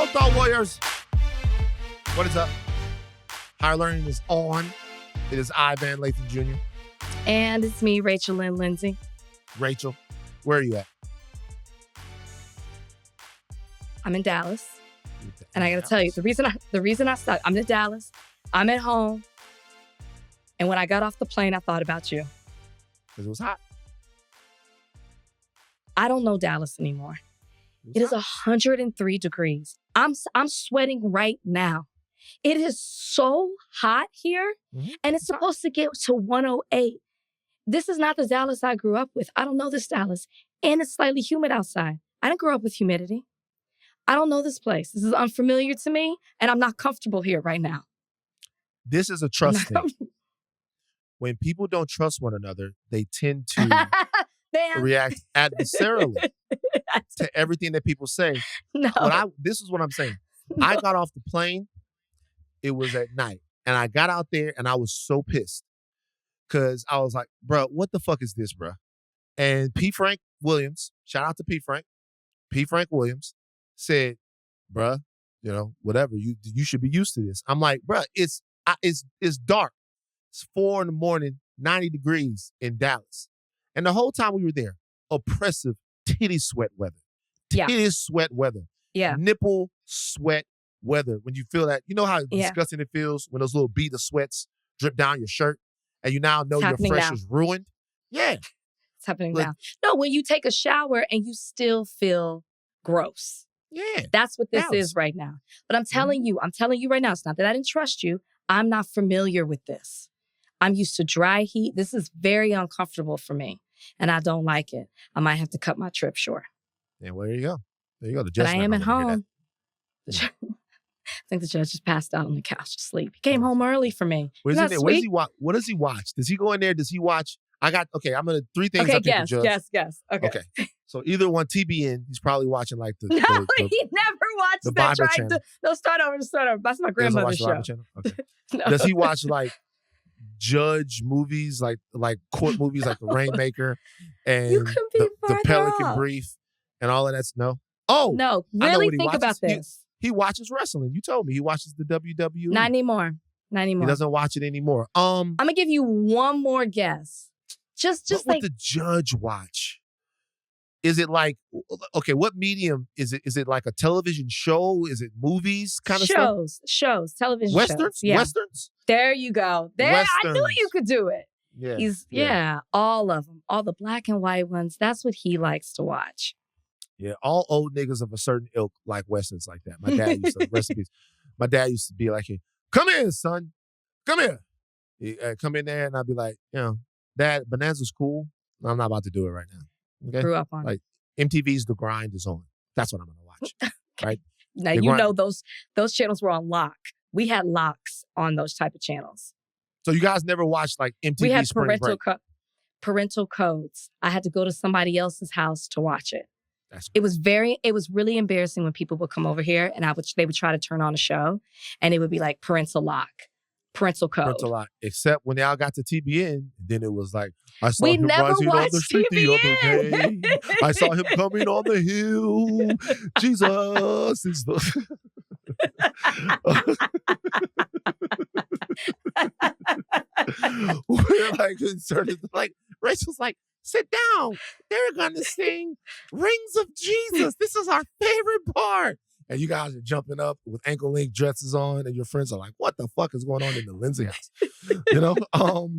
Hello, Thought Warriors. What is up? Higher Learning is on. It is I, Van Lathan Jr. And it's me, Rachel Lindsay. Rachel, where are you at? I'm in Dallas. And I got to tell you, the reason I stopped, I'm in Dallas. I'm at home. And when I got off the plane, I thought about you. Because it was hot. I don't know Dallas anymore. It is 103 degrees. I'm sweating right now. It is so hot here, and it's supposed to get to 108. This is not the Dallas I grew up with. I don't know this Dallas, and it's slightly humid outside. I didn't grow up with humidity. I don't know this place. This is unfamiliar to me, and I'm not comfortable here right now. This is a trust thing. When people don't trust one another, they tend to react adversarially to everything that people say. No. This is what I'm saying. No. I got off the plane. It was at night. And I got out there and I was so pissed. Because I was like, bro, what the fuck is this, bro? And P. Frank Williams, shout out to P. Frank. P. Frank Williams said, bruh, whatever, you should be used to this. I'm like, bruh, it's dark. It's 4 a.m, 90 degrees in Dallas. And the whole time we were there, oppressive titty sweat weather. Titty sweat weather. Yeah. Nipple sweat weather. When you feel that, you know how disgusting it feels when those little bead of sweats drip down your shirt and you now know your fresh is ruined? Yeah. It's happening now. No, when you take a shower and you still feel gross. Yeah. That's what this is right now. But I'm telling you right now, it's not that I didn't trust you. I'm not familiar with this. I'm used to dry heat. This is very uncomfortable for me, and I don't like it. I might have to cut my trip short. Yeah, well, there you go. There you go. But I am at home. I think the judge just passed out on the couch to sleep. He came home early for me. What does he watch? Does he go in there? Does he watch? I'm going to three things. Okay, guess. Okay. So either one, TBN, he's probably watching like the... No, he never watched that. Bible channel. No, start over. That's my grandmother's show. Okay. No. Does he watch like judge movies, like court movies like The Rainmaker and the Pelican Brief and all of that? No? Oh! No, really think about this. He watches wrestling. You told me he watches the WWE. Not anymore. He doesn't watch it anymore. I'm going to give you one more guess. Just what would the judge watch? Is it like, okay, what medium is it? Is it like a television show? Is it movies kind of stuff? Shows, television Westerns? shows. Yeah. Westerns? There you go. I knew you could do it. Yeah. All of them. All the black and white ones. That's what he likes to watch. Yeah, all old niggas of a certain ilk like Westerns like that. My dad used to, recipes. My dad used to be like, come here, son. Come here. He'd come in there and I'd be like, Dad, Bonanza's cool. I'm not about to do it right now. Okay? Grew up on like MTV's The Grind is on. That's what I'm going to watch. Right? Now, those channels were on lock. We had locks on those type of channels. So you guys never watched like MTV We had Spring Break? parental codes. I had to go to somebody else's house to watch it. It was really embarrassing when people would come over here and they would try to turn on a show and it would be like parental lock, parental code. Parental lock. Except when y'all got to TBN, then it was like, I saw we him never rising on watched the street TBN. the other day. I saw him coming on the hill. Jesus is the... We're like concerned. Like, Rachel's like, sit down. They're going to sing Rings of Jesus. This is our favorite part. And you guys are jumping up with ankle length dresses on, and your friends are like, what the fuck is going on in the Lindsay house? All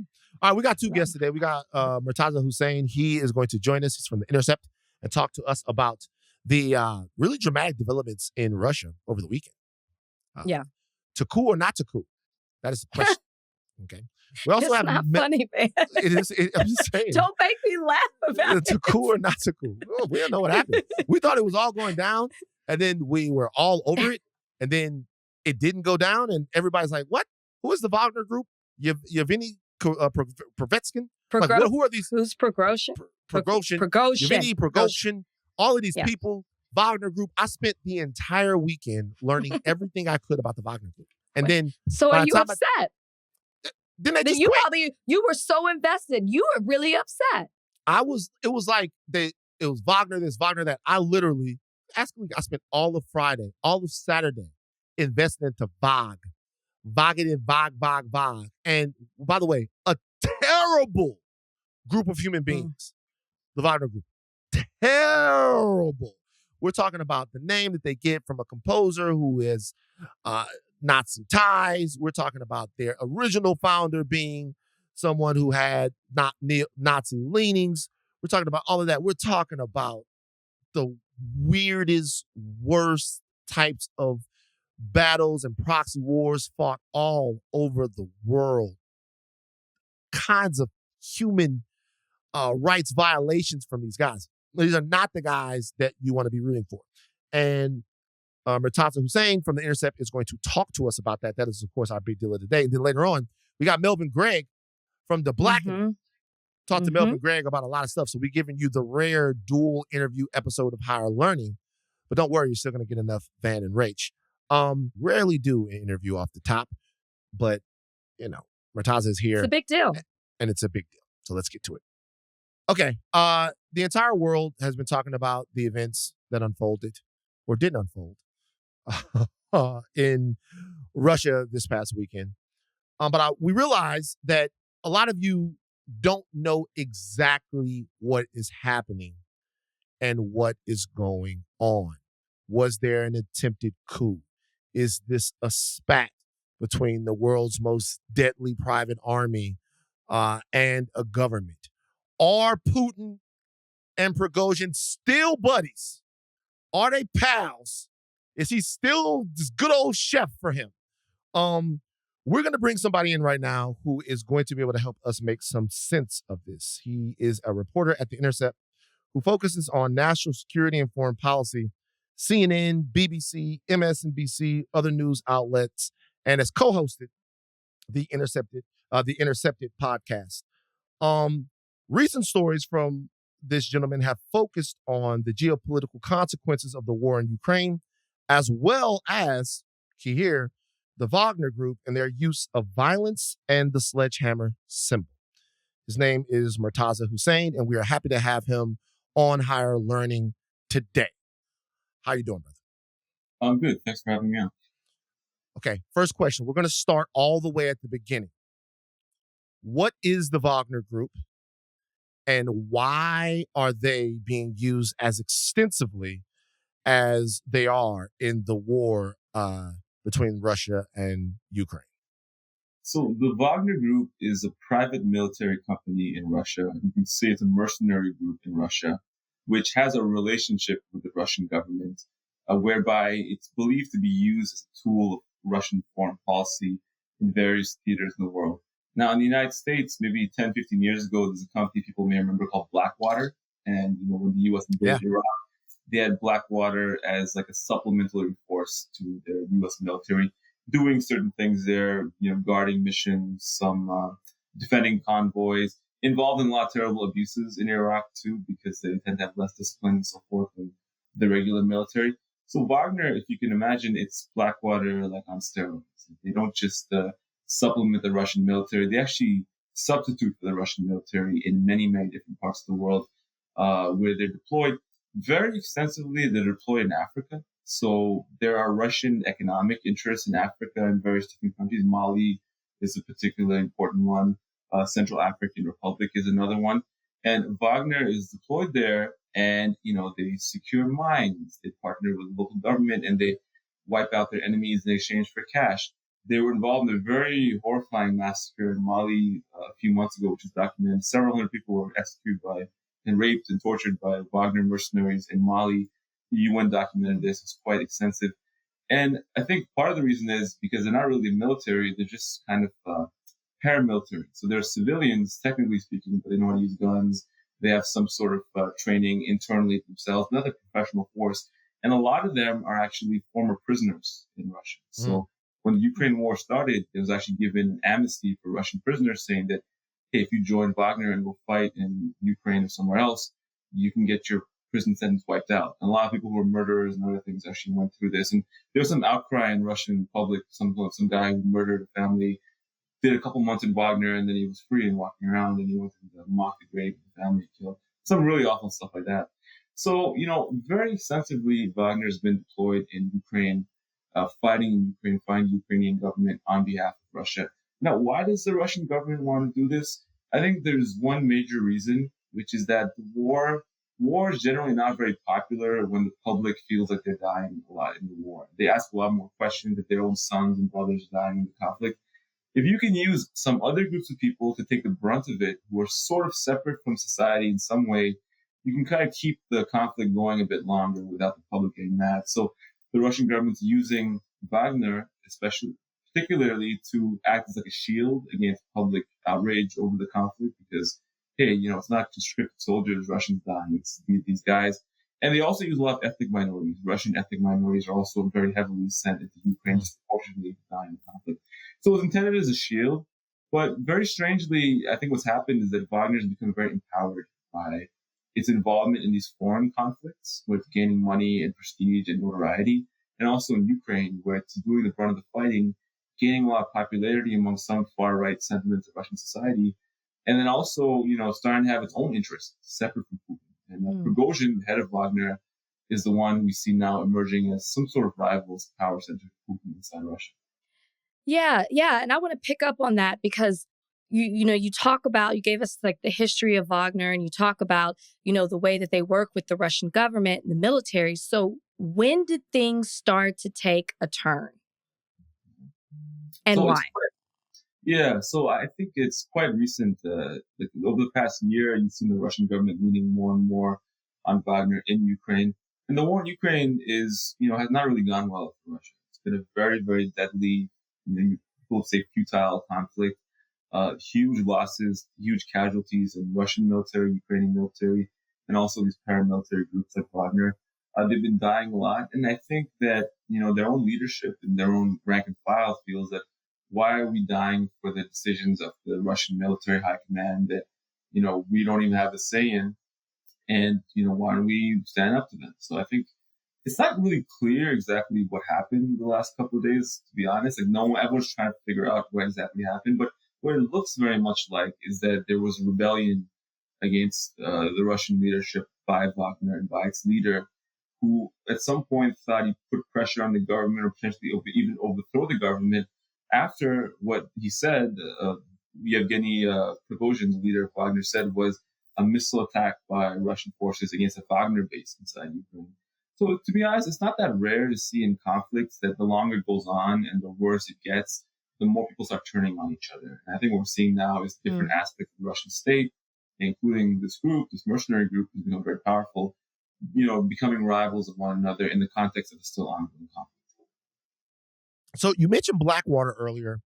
right, we got two guests today. We got Murtaza Hussain. He is going to join us. He's from the Intercept and talk to us about the really dramatic developments in Russia over the weekend. To coup or not to coup? That is the question. Okay. We also it's have not funny, man. It is. I'm just saying. Don't make me laugh about it. To coup or not to coup? Oh, we don't know what happened. We thought it was all going down, and then we were all over it, and then it didn't go down, and everybody's like, "What? Who is the Wagner Group? Yevgeny Prevetskin? Like, who are these? Who's Prigozhin? Yevgeny Prigozhin. All of these people, Wagner Group. I spent the entire weekend learning everything I could about the Wagner Group, and then so are you upset? Then they just you were so invested. You were really upset. It was like it was Wagner this, Wagner that. I literally, I spent all of Friday, all of Saturday investing into Vog. Vogging, Vog. And by the way, a terrible group of human beings, the Wagner Group. Terrible. We're talking about the name that they get from a composer who is Nazi ties. We're talking about their original founder being someone who had not Nazi leanings. We're talking about all of that. We're talking about the weirdest, worst types of battles and proxy wars fought all over the world. Kinds of human rights violations from these guys. These are not the guys that you want to be rooting for. And Murtaza Hussain from the Intercept is going to talk to us about that. That is, of course, our big deal of the day. And then later on, we got Melvin Gregg from the Blackening. Talked to Melvin Gregg about a lot of stuff. So we're giving you the rare dual interview episode of Higher Learning. But don't worry, you're still going to get enough Van and Rach. Rarely do an interview off the top, but, Murtaza is here. It's a big deal. And it's a big deal. So let's get to it. Okay. The entire world has been talking about the events that unfolded or didn't unfold in Russia this past weekend. But we realize that a lot of you don't know exactly what is happening and what is going on. Was there an attempted coup? Is this a spat between the world's most deadly private army and a government? Are Putin and Prigozhin still buddies? Are they pals? Is he still this good old chef for him? We're going to bring somebody in right now who is going to be able to help us make some sense of this. He is a reporter at The Intercept who focuses on national security and foreign policy, CNN, BBC, MSNBC, other news outlets, and has co-hosted the Intercepted podcast. Recent stories from this gentleman have focused on the geopolitical consequences of the war in Ukraine, as well as, key here, the Wagner Group and their use of violence and the sledgehammer symbol. His name is Murtaza Hussain, and we are happy to have him on Higher Learning today. How you doing, brother? I'm good. Thanks for having me on. Okay, first question. We're going to start all the way at the beginning. What is the Wagner Group, and why are they being used as extensively as they are in the war between Russia and Ukraine? So the Wagner Group is a private military company in Russia. You can say it's a mercenary group in Russia, which has a relationship with the Russian government, whereby it's believed to be used as a tool of Russian foreign policy in various theaters in the world. Now, in the United States, maybe 10, 15 years ago, there's a company people may remember called Blackwater. And, when the U.S. invaded Iraq, they had Blackwater as like a supplementary force to their U.S. military, doing certain things there, guarding missions, some defending convoys, involved in a lot of terrible abuses in Iraq too, because they tend to have less discipline and so forth than the regular military. So Wagner, if you can imagine, it's Blackwater like on steroids. They don't just supplement the Russian military; they actually substitute for the Russian military in many, many different parts of the world, where they're deployed. Very extensively, they're deployed in Africa. So there are Russian economic interests in Africa in various different countries. Mali is a particularly important one. Central African Republic is another one. And Wagner is deployed there, and, they secure mines. They partner with the local government, and they wipe out their enemies in exchange for cash. They were involved in a very horrifying massacre in Mali a few months ago, which was documented. Several hundred people were executed and raped and tortured by Wagner mercenaries in Mali. The UN documented this. It's quite extensive. And I think part of the reason is because they're not really military. They're just kind of paramilitary. So they're civilians, technically speaking, but they know how to use guns. They have some sort of training internally themselves, another professional force. And a lot of them are actually former prisoners in Russia. So when the Ukraine war started, there was actually given an amnesty for Russian prisoners, saying that, hey, if you join Wagner and go fight in Ukraine or somewhere else, you can get your prison sentence wiped out. And a lot of people who were murderers and other things actually went through this. And there was some outcry in Russian public. Some guy who murdered a family did a couple months in Wagner, and then he was free and walking around, and he went to mock the grave of the family killed. Some really awful stuff like that. So, very extensively, Wagner has been deployed in Ukraine, fighting in Ukraine, fighting the Ukrainian government on behalf of Russia. Now, why does the Russian government want to do this? I think there's one major reason, which is that the war is generally not very popular when the public feels like they're dying a lot in the war. They ask a lot more questions if their own sons and brothers are dying in the conflict. If you can use some other groups of people to take the brunt of it, who are sort of separate from society in some way, you can kind of keep the conflict going a bit longer without the public getting mad. So the Russian government's using Wagner, particularly to act as like a shield against public outrage over the conflict, because hey, it's not conscripted soldiers, Russians dying, it's these guys. And they also use a lot of ethnic minorities. Russian ethnic minorities are also very heavily sent into Ukraine, disproportionately dying in the conflict. So it was intended as a shield, but very strangely, I think what's happened is that Wagner has become very empowered by its involvement in these foreign conflicts, where it's gaining money and prestige and notoriety, and also in Ukraine, where it's doing the brunt of the fighting, gaining a lot of popularity among some far-right sentiments of Russian society, and then also, starting to have its own interests separate from Putin. And Prigozhin, the head of Wagner, is the one we see now emerging as some sort of rival's power center for Putin inside Russia. Yeah. And I want to pick up on that because you talk about, you gave us like the history of Wagner, and you talk about, the way that they work with the Russian government and the military. So when did things start to take a turn? And why? Yeah, so I think it's quite recent. Over the past year, you've seen the Russian government leaning more and more on Wagner in Ukraine. And the war in Ukraine has not really gone well for Russia. It's been a very, very deadly, people say futile conflict. Huge losses, huge casualties in Russian military, Ukrainian military, and also these paramilitary groups like Wagner. They've been dying a lot. And I think that, their own leadership and their own rank and file feels that why are we dying for the decisions of the Russian military high command that, we don't even have a say in? And, why don't we stand up to them? So I think it's not really clear exactly what happened the last couple of days, to be honest. Like everyone's trying to figure out what exactly happened. But what it looks very much like is that there was a rebellion against the Russian leadership by Wagner and by its leader, who at some point thought he put pressure on the government or potentially even overthrow the government after what he said, Yevgeny Prigozhin, the leader of Wagner, said was a missile attack by Russian forces against a Wagner base inside Ukraine. So to be honest, it's not that rare to see in conflicts that the longer it goes on and the worse it gets, the more people start turning on each other. And I think what we're seeing now is different aspects of the Russian state, including this mercenary group, has become very powerful, becoming rivals of one another in the context of a still ongoing conflict. So you mentioned Blackwater earlier,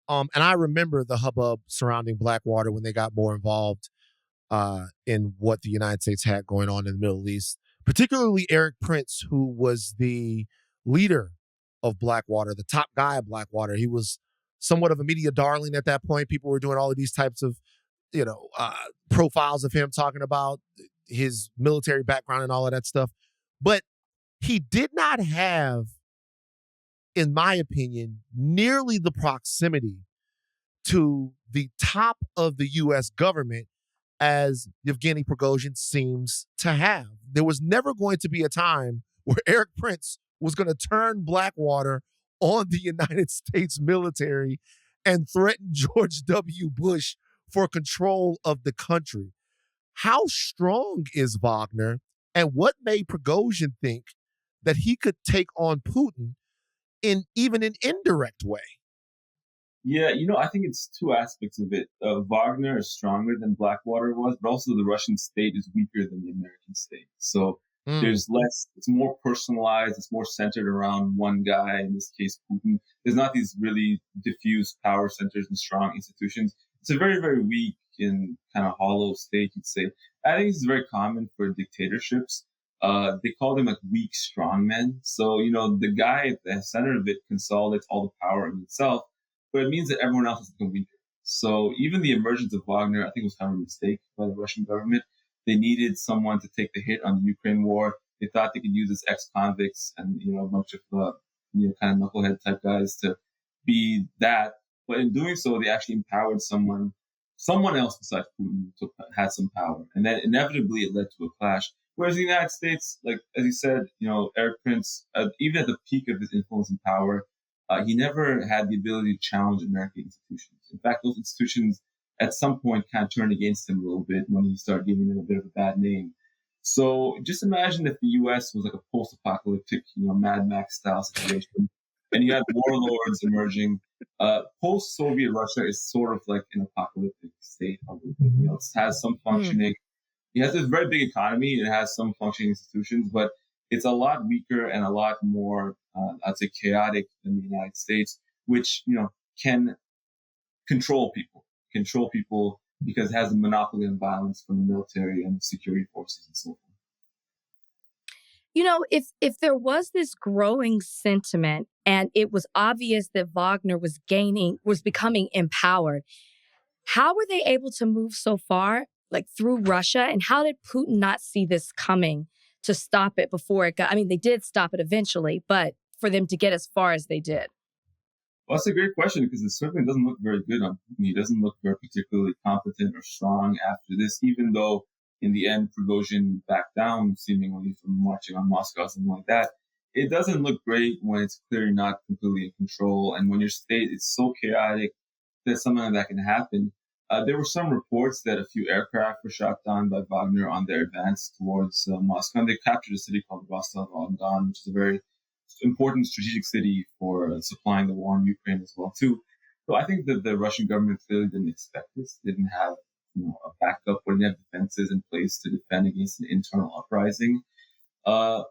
and I remember the hubbub surrounding Blackwater when they got more involved in what the United States had going on in the Middle East, particularly Eric Prince, who was the leader of Blackwater, the top guy of Blackwater. He was somewhat of a media darling at that point. People were doing all of these types of, profiles of him, talking about his military background and all of that stuff. But he did not have, in my opinion, nearly the proximity to the top of the U.S. government as Yevgeny Prigozhin seems to have. There was never going to be a time where Eric Prince was going to turn Blackwater on the United States military and threaten George W. Bush for control of the country. How strong is Wagner, and what made Prigozhin think that he could take on Putin in even an indirect way? Yeah, I think it's two aspects of it. Wagner is stronger than Blackwater was, but also the Russian state is weaker than the American state. So there's less, it's more personalized, it's more centered around one guy, in this case, Putin. There's not these really diffuse power centers and strong institutions. It's a very, very weak and kind of hollow state, you'd say. I think it's very common for dictatorships. They call them like weak strongmen. So, the guy at the center of it consolidates all the power in itself, but it means that everyone else has become weaker. So even the emergence of Wagner, I think, was kind of a mistake by the Russian government. They needed someone to take the hit on the Ukraine war. They thought they could use as ex-convicts and, a bunch of, kind of knucklehead type guys to be that. But in doing so, they actually empowered someone else besides Putin to had some power. And then inevitably it led to a clash. Whereas the United States, like, as you said, Eric Prince, even at the peak of his influence and power, he never had the ability to challenge American institutions. In fact, those institutions at some point kind of turned against him a little bit when he started giving them a bit of a bad name. So just imagine if the U.S. was like a post-apocalyptic, Mad Max style situation, and you had warlords emerging. Post-Soviet Russia is sort of like an apocalyptic state. It has some functioning. It has a very big economy. It has some functioning institutions, but it's a lot weaker and a lot more, I'd say, chaotic than the United States, which can control people because it has a monopoly on violence from the military and the security forces and so forth. If there was this growing sentiment and it was obvious that Wagner was becoming empowered, how were they able to move so far, like through Russia? And how did Putin not see this coming to stop it before it got, they did stop it eventually, but for them to get as far as they did? Well, that's a great question because it certainly doesn't look very good on Putin. He doesn't look very particularly competent or strong after this, even though in the end, Prigozhin backed down seemingly from marching on Moscow, something like that. It doesn't look great when it's clearly not completely in control and when your state is so chaotic that something like that can happen. There were some reports that a few aircraft were shot down by Wagner on their advance towards Moscow. And they captured a city called Rostov-on-Don, which is a very important strategic city for supplying the war in Ukraine as well, too. So I think that the Russian government clearly didn't expect this. They didn't have a backup or didn't have defenses in place to defend against an internal uprising. But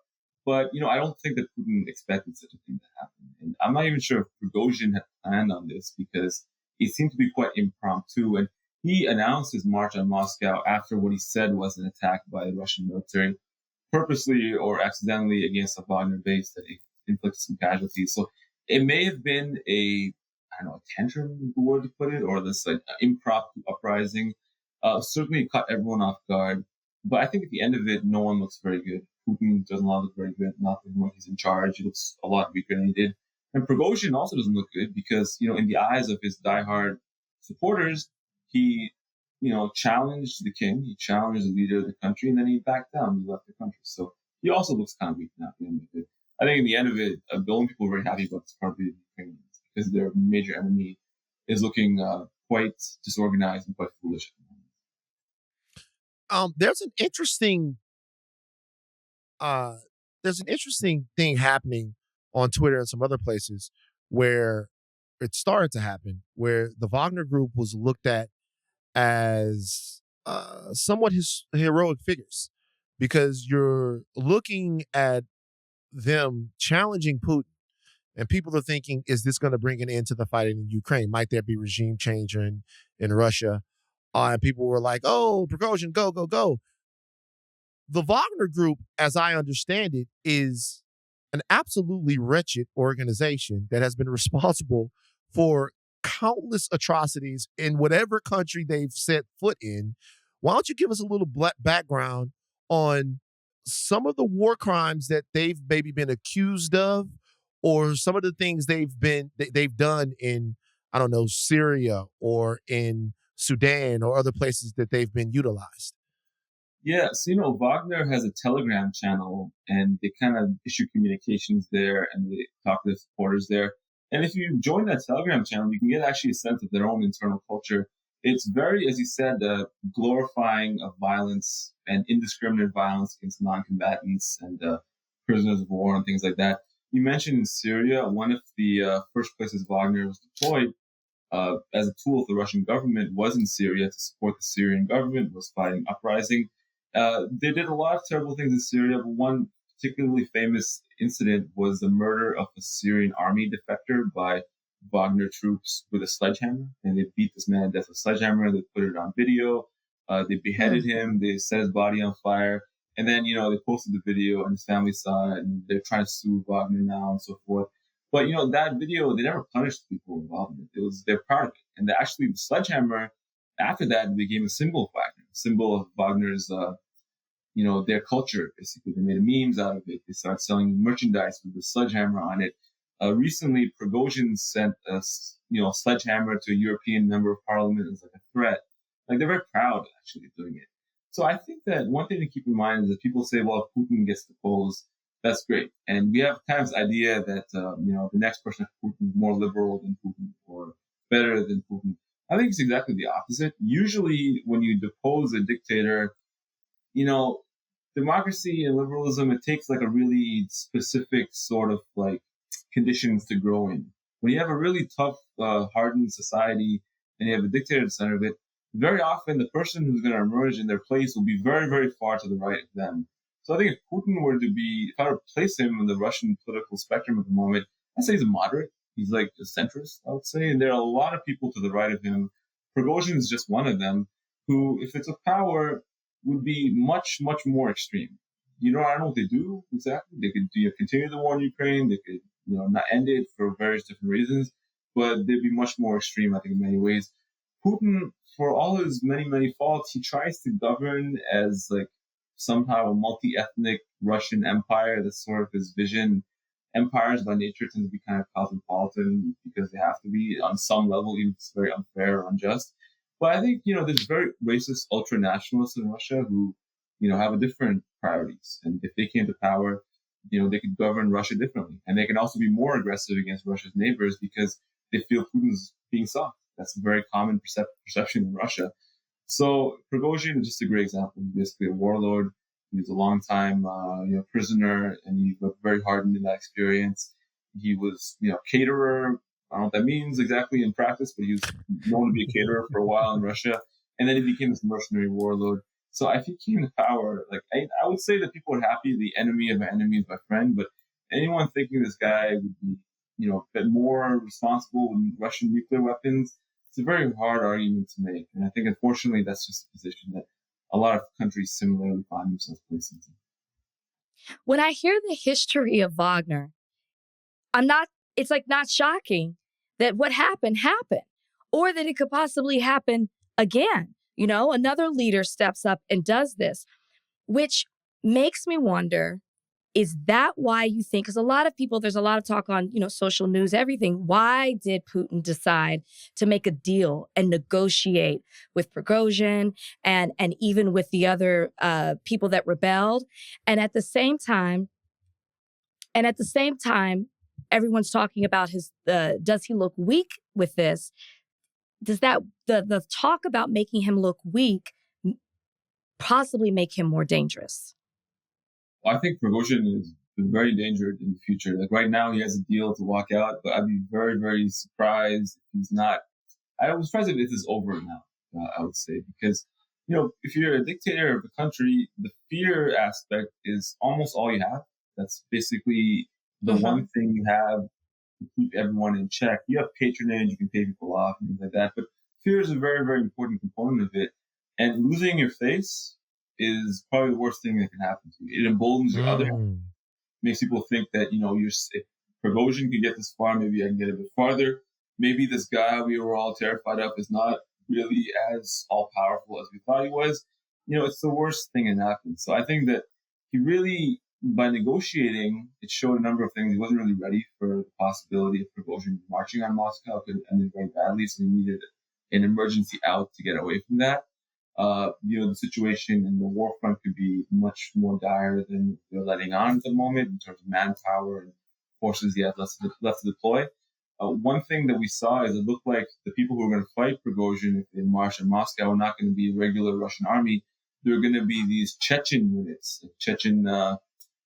I don't think that Putin expected such a thing to happen. And I'm not even sure if Prigozhin had planned on this because it seemed to be quite impromptu. And he announced his march on Moscow after what he said was an attack by the Russian military, purposely or accidentally against a Wagner base that inflicted some casualties. So it may have been a tantrum, the word to put it, or this impromptu uprising. Certainly caught everyone off guard. But I think at the end of it, no one looks very good. Putin doesn't look very good. Not when he's in charge. He looks a lot weaker than he did. And Prigozhin also doesn't look good because, in the eyes of his diehard supporters, he, challenged the king. He challenged the leader of the country, and then he backed down. He left the country. So he also looks kind of weak now at the end of it. I think in the end of it, the only people very happy about this probably the Ukrainians because their major enemy is looking quite disorganized and quite foolish. There's an interesting thing happening on Twitter and some other places where it started to happen, where the Wagner Group was looked at as somewhat heroic figures because you're looking at them challenging Putin and people are thinking, is this going to bring an end to the fighting in Ukraine? Might there be regime change in Russia? And people were like, oh, Prigozhin, go, go, go. The Wagner Group, as I understand it, is an absolutely wretched organization that has been responsible for countless atrocities in whatever country they've set foot in. Why don't you give us a little background on some of the war crimes that they've maybe been accused of or some of the things they've done in, Syria or in Sudan or other places that they've been utilized? Yeah, so Wagner has a Telegram channel and they kind of issue communications there and they talk to their supporters there. And if you join that Telegram channel, you can get actually a sense of their own internal culture. It's very, as you said, glorifying of violence and indiscriminate violence against non-combatants and prisoners of war and things like that. You mentioned in Syria, one of the first places Wagner was deployed as a tool of the Russian government was in Syria to support the Syrian government, was fighting uprising. They did a lot of terrible things in Syria, but one particularly famous incident was the murder of a Syrian army defector by Wagner troops with a sledgehammer. And they beat this man to death with a sledgehammer. They put it on video. They beheaded him. They set his body on fire. And then, they posted the video and his family saw it and they're trying to sue Wagner now and so forth. But, that video, they never punished the people involved in it. They're proud of it. And actually the sledgehammer, after that, became a symbol of Wagner, a symbol of Wagner's, their culture, basically. They made memes out of it. They started selling merchandise with the sledgehammer on it. Recently, Prigozhin sent a sledgehammer to a European member of parliament as like a threat. Like, they're very proud, actually, of doing it. So I think that one thing to keep in mind is that people say, well, if Putin gets deposed, that's great. And we have kind of this idea that, the next person after Putin is more liberal than Putin or better than Putin. I think it's exactly the opposite. Usually when you depose a dictator, democracy and liberalism, it takes like a really specific sort of like conditions to grow in. When you have a really tough, hardened society and you have a dictator at the center of it, very often the person who's going to emerge in their place will be very, very far to the right of them. So I think if Putin were to be, if I were to place him in the Russian political spectrum at the moment, I'd say he's a moderate. He's like a centrist, I would say. And there are a lot of people to the right of him. Prigozhin is just one of them who, if they took power, would be much, much more extreme. I don't know what they do exactly. They could continue the war in Ukraine. They could, not end it for various different reasons, but they'd be much more extreme, I think, in many ways. Putin, for all his many, many faults, he tries to govern as like somehow a multi-ethnic Russian empire. That's sort of his vision. Empires by nature tend to be kind of cosmopolitan because they have to be on some level, even if it's very unfair or unjust. But I think, there's very racist ultra-nationalists in Russia who, have a different priorities. And if they came to power, they could govern Russia differently. And they can also be more aggressive against Russia's neighbors because they feel Putin's being soft. That's a very common perception in Russia. So Prigozhin is just a great example. He's basically a warlord. He was a long time, prisoner, and he was very hardened in that experience. He was, caterer. I don't know what that means exactly in practice, but he was known to be a caterer for a while in Russia. And then he became this mercenary warlord. So if he came to power, like I would say that people are happy. The enemy of my enemy is my friend. But anyone thinking this guy would be, a bit more responsible with Russian nuclear weapons, it's a very hard argument to make. And I think, unfortunately, that's just a position that a lot of countries similarly find themselves placed into. When I hear the history of Wagner, it's like not shocking that what happened, or that it could possibly happen again. Another leader steps up and does this, which makes me wonder, is that why you think, because a lot of people, there's a lot of talk on, social news, everything. Why did Putin decide to make a deal and negotiate with Prigozhin and even with the other people that rebelled? And at the same time, everyone's talking about does he look weak with this? Does that, the talk about making him look weak possibly make him more dangerous? Well, I think Prigozhin is very dangerous in the future. Like right now, he has a deal to walk out, but I'd be very, very surprised if he's not. I was surprised if this is over now, I would say, because, if you're a dictator of a country, the fear aspect is almost all you have. That's basically the one thing you have to keep everyone in check. You have patronage, you can pay people off and things like that, but fear is a very, very important component of it. And losing your face is probably the worst thing that can happen to you. It emboldens your other, makes people think that, if Prigozhin could get this far, maybe I can get a bit farther. Maybe this guy we were all terrified of is not really as all powerful as we thought he was. It's the worst thing that happened. So I think that he really, by negotiating, it showed a number of things. He wasn't really ready for the possibility of Prigozhin marching on Moscow. It could end very badly, so he needed an emergency out to get away from that. The situation in the war front could be much more dire than they're letting on at the moment in terms of manpower and forces he has left to deploy. One thing that we saw is it looked like the people who were going to fight Prigozhin if they marched on Moscow were not going to be a regular Russian army. They were going to be these Chechen units, Chechen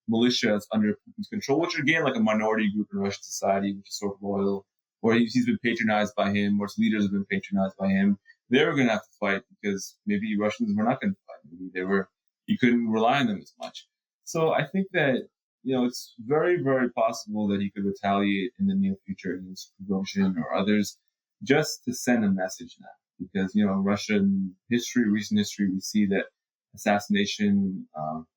militias under Putin's control, which are again like a minority group in Russian society, which is sort of loyal, or he's been patronized by him, or his leaders have been patronized by him. They were going to have to fight because maybe Russians were not going to fight. Maybe you couldn't rely on them as much. So I think that, it's very, very possible that he could retaliate in the near future against Prigozhin or others just to send a message now. Because, Russian history, recent history, we see that assassination,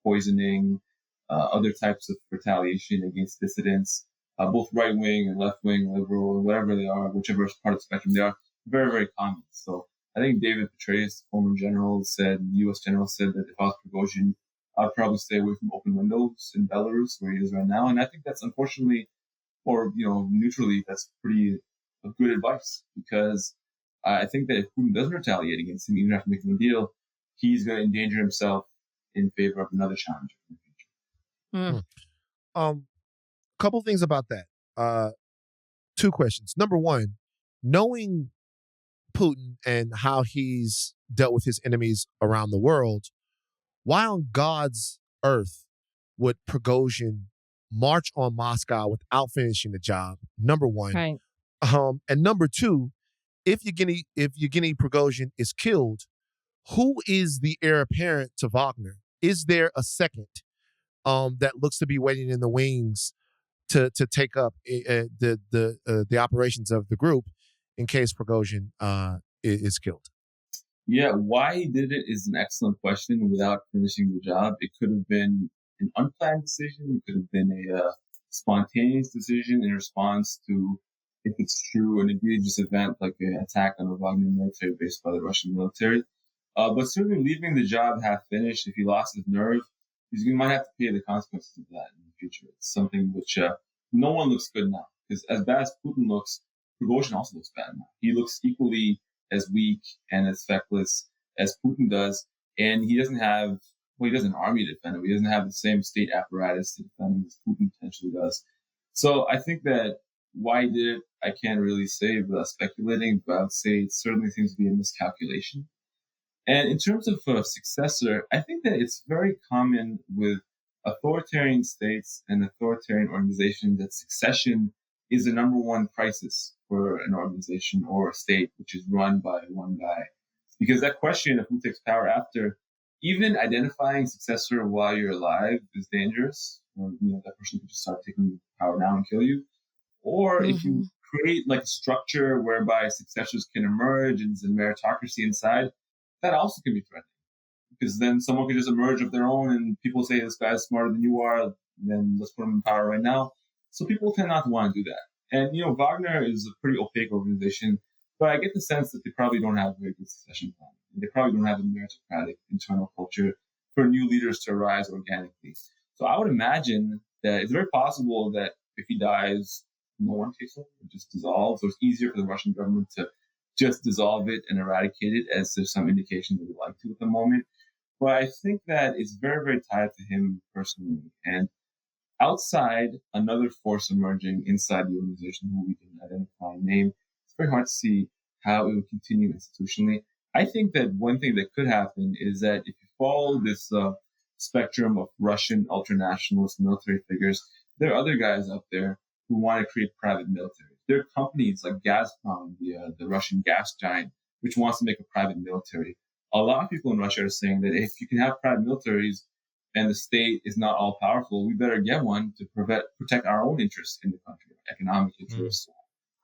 poisoning, other types of retaliation against dissidents, both right-wing and left-wing, liberal, whatever they are, whichever part of the spectrum they are, very, very common. So I think David Petraeus, former general, U.S. general, said that if I was Prigozhin, I'd probably stay away from open windows in Belarus, where he is right now. And I think that's unfortunately, or, neutrally, that's pretty good advice, because I think that if Putin doesn't retaliate against him, even after making a deal, he's going to endanger himself in favor of another challenger in the future. Couple things about that. Two questions. Number one, knowing Putin and how he's dealt with his enemies around the world, why on God's earth would Prigozhin march on Moscow without finishing the job? Number one. Right. And number two, if Yevgeny Prigozhin is killed, who is the heir apparent to Wagner? Is there a second that looks to be waiting in the wings to take up the operations of the group in case Prigozhin is killed? Yeah, why he did it is an excellent question without finishing the job. It could have been an unplanned decision. It could have been a spontaneous decision in response to, if it's true, an egregious event like an attack on a Wagner military base by the Russian military. But certainly leaving the job half finished, if he lost his nerve, he might have to pay the consequences of that in the future. It's something which no one looks good now. Because as bad as Putin looks, Prigozhin also looks bad now. He looks equally as weak and as feckless as Putin does. And he doesn't have, he doesn't have an army to defend him. He doesn't have the same state apparatus to defend him as Putin potentially does. So I think that why he did it, I can't really say without speculating, but I would say it certainly seems to be a miscalculation. And in terms of a successor, I think that it's very common with authoritarian states and authoritarian organizations that succession is the number one crisis for an organization or a state which is run by one guy. Because that question of who takes power after, even identifying successor while you're alive is dangerous. Or, that person could just start taking power now and kill you. Or if you create like a structure whereby successors can emerge and there's a meritocracy inside, that also can be threatening. Because then someone could just emerge of their own and people say, this guy's smarter than you are, then let's put him in power right now. So people tend not to want to do that. And, Wagner is a pretty opaque organization, but I get the sense that they probably don't have a very good succession plan. They probably don't have a meritocratic internal culture for new leaders to arise organically. So I would imagine that it's very possible that if he dies, no one takes over, it just dissolves. So it's easier for the Russian government to just dissolve it and eradicate it, as there's some indication that they'd like to at the moment. But I think that it's very, very tied to him personally. And outside another force emerging inside the organization who we can identify and name, it's very hard to see how it would continue institutionally. I think that one thing that could happen is that if you follow this spectrum of Russian ultranationalist military figures, there are other guys out there who want to create private military. There are companies like Gazprom, the Russian gas giant, which wants to make a private military. A lot of people in Russia are saying that if you can have private militaries and the state is not all powerful, we better get one to protect our own interests in the country, economic interests,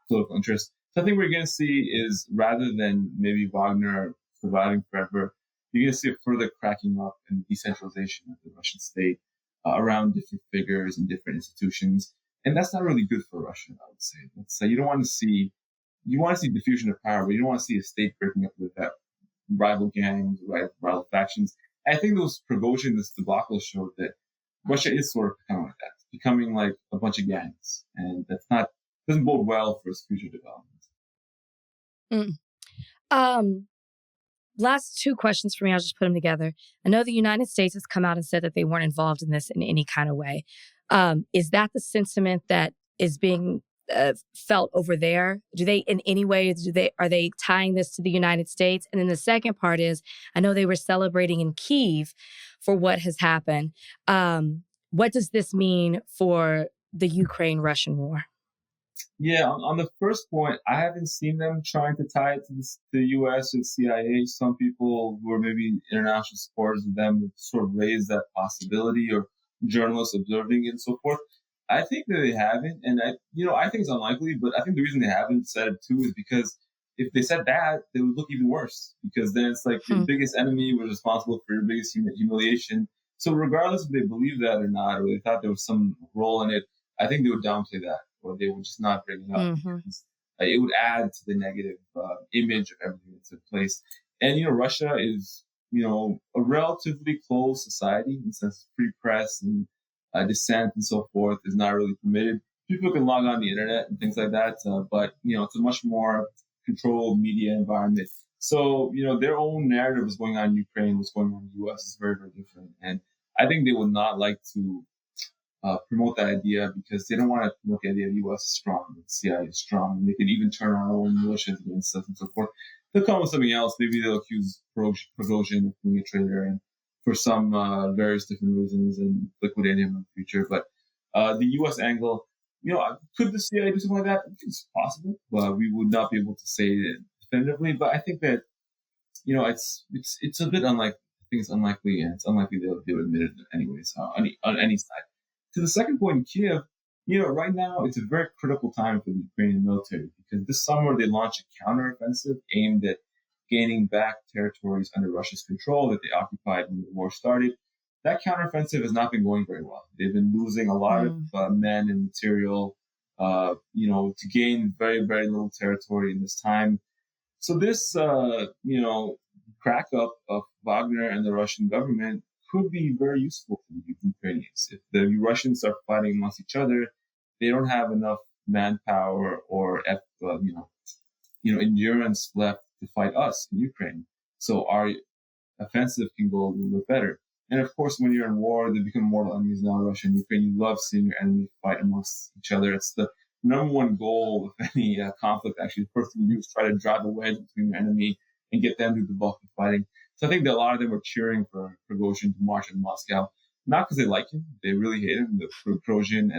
political interests. So I think we're going to see is, rather than maybe Wagner surviving forever, you're going to see a further cracking up and decentralization of the Russian state around different figures and different institutions. And that's not really good for Russia, I would say. You want to see diffusion of power, but you don't want to see a state breaking up with that rival gangs, rival factions. I think those Prigozhin, this debacle showed that Russia is sort of becoming like that. It's becoming like a bunch of gangs. And doesn't bode well for its future development. Last two questions for me. I'll just put them together. I know the United States has come out and said that they weren't involved in this in any kind of way. Is that the sentiment that is being felt over there? Do they, in any way, are they tying this to the United States? And then the second part is, I know they were celebrating in Kyiv for what has happened. What does this mean for the Ukraine-Russian war? Yeah, on the first point, I haven't seen them trying to tie it to the U.S. and CIA. Some people who are maybe international supporters of them sort of raised that possibility, or journalists observing it and so forth. I think that they haven't, and I think it's unlikely, but I think the reason they haven't said it too is because if they said that, they would look even worse, because then it's like your biggest enemy was responsible for your biggest humiliation. So regardless if they believe that or not, or they thought there was some role in it, I think they would downplay that, or they would just not bring it up. Because, it would add to the negative image of everything that took place. And, Russia is, a relatively closed society in the sense of free press and dissent and so forth is not really permitted. People can log on the internet and things like that, but, it's a much more controlled media environment. So, their own narrative was going on in Ukraine, what's going on in the US is very, very different. And I think they would not like to promote that idea because they don't want to promote the idea the U.S. is strong, the CIA is strong, and they could even turn our own militias against us and so forth. They'll come with something else. Maybe they'll accuse Prigozhin of being a traitor and for some various different reasons and liquidate him in the future. But the U.S. angle, could the CIA do something like that? It's possible. We would not be able to say it definitively, but I think that, it's a bit unlikely. I think it's unlikely, and it's unlikely they would admit it anyways on any side. To the second point in Kiev, right now it's a very critical time for the Ukrainian military because this summer they launched a counteroffensive aimed at gaining back territories under Russia's control that they occupied when the war started. That counteroffensive has not been going very well. They've been losing a lot of men and material, to gain very, very little territory in this time. So this, crack up of Wagner and the Russian government could be very useful for the Ukrainians. If the Russians are fighting amongst each other, they don't have enough manpower or endurance left to fight us in Ukraine. So our offensive can go a little bit better. And of course, when you're in war, they become mortal enemies now, Russia and Ukraine. You love seeing your enemy fight amongst each other. It's the number one goal of any conflict, actually. The first thing you do is try to drive a wedge between your enemy and get them to do the bulk of fighting. So I think that a lot of them were cheering for Prigozhin to march in Moscow, not because they like him. They really hate him. Prigozhin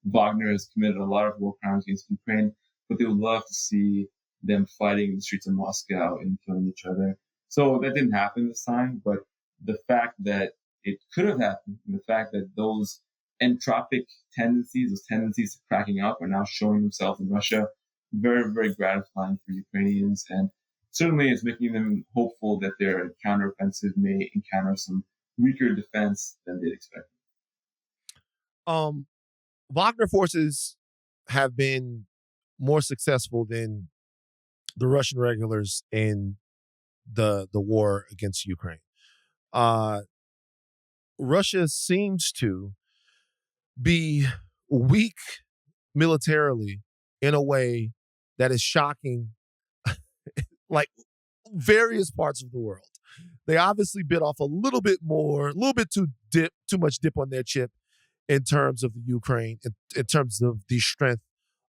Wagner has committed a lot of war crimes against Ukraine, but they would love to see them fighting in the streets of Moscow and killing each other. So that didn't happen this time, but the fact that it could have happened, and the fact that those entropic tendencies, those tendencies to cracking up are now showing themselves in Russia, very, very gratifying for Ukrainians. And certainly it's making them hopeful that their counteroffensive may encounter some weaker defense than they'd expect. Wagner forces have been more successful than the Russian regulars in the war against Ukraine. Russia seems to be weak militarily in a way that is shocking, like various parts of the world. They obviously bit off a little bit too much dip on their chip in terms of the Ukraine, in terms of the strength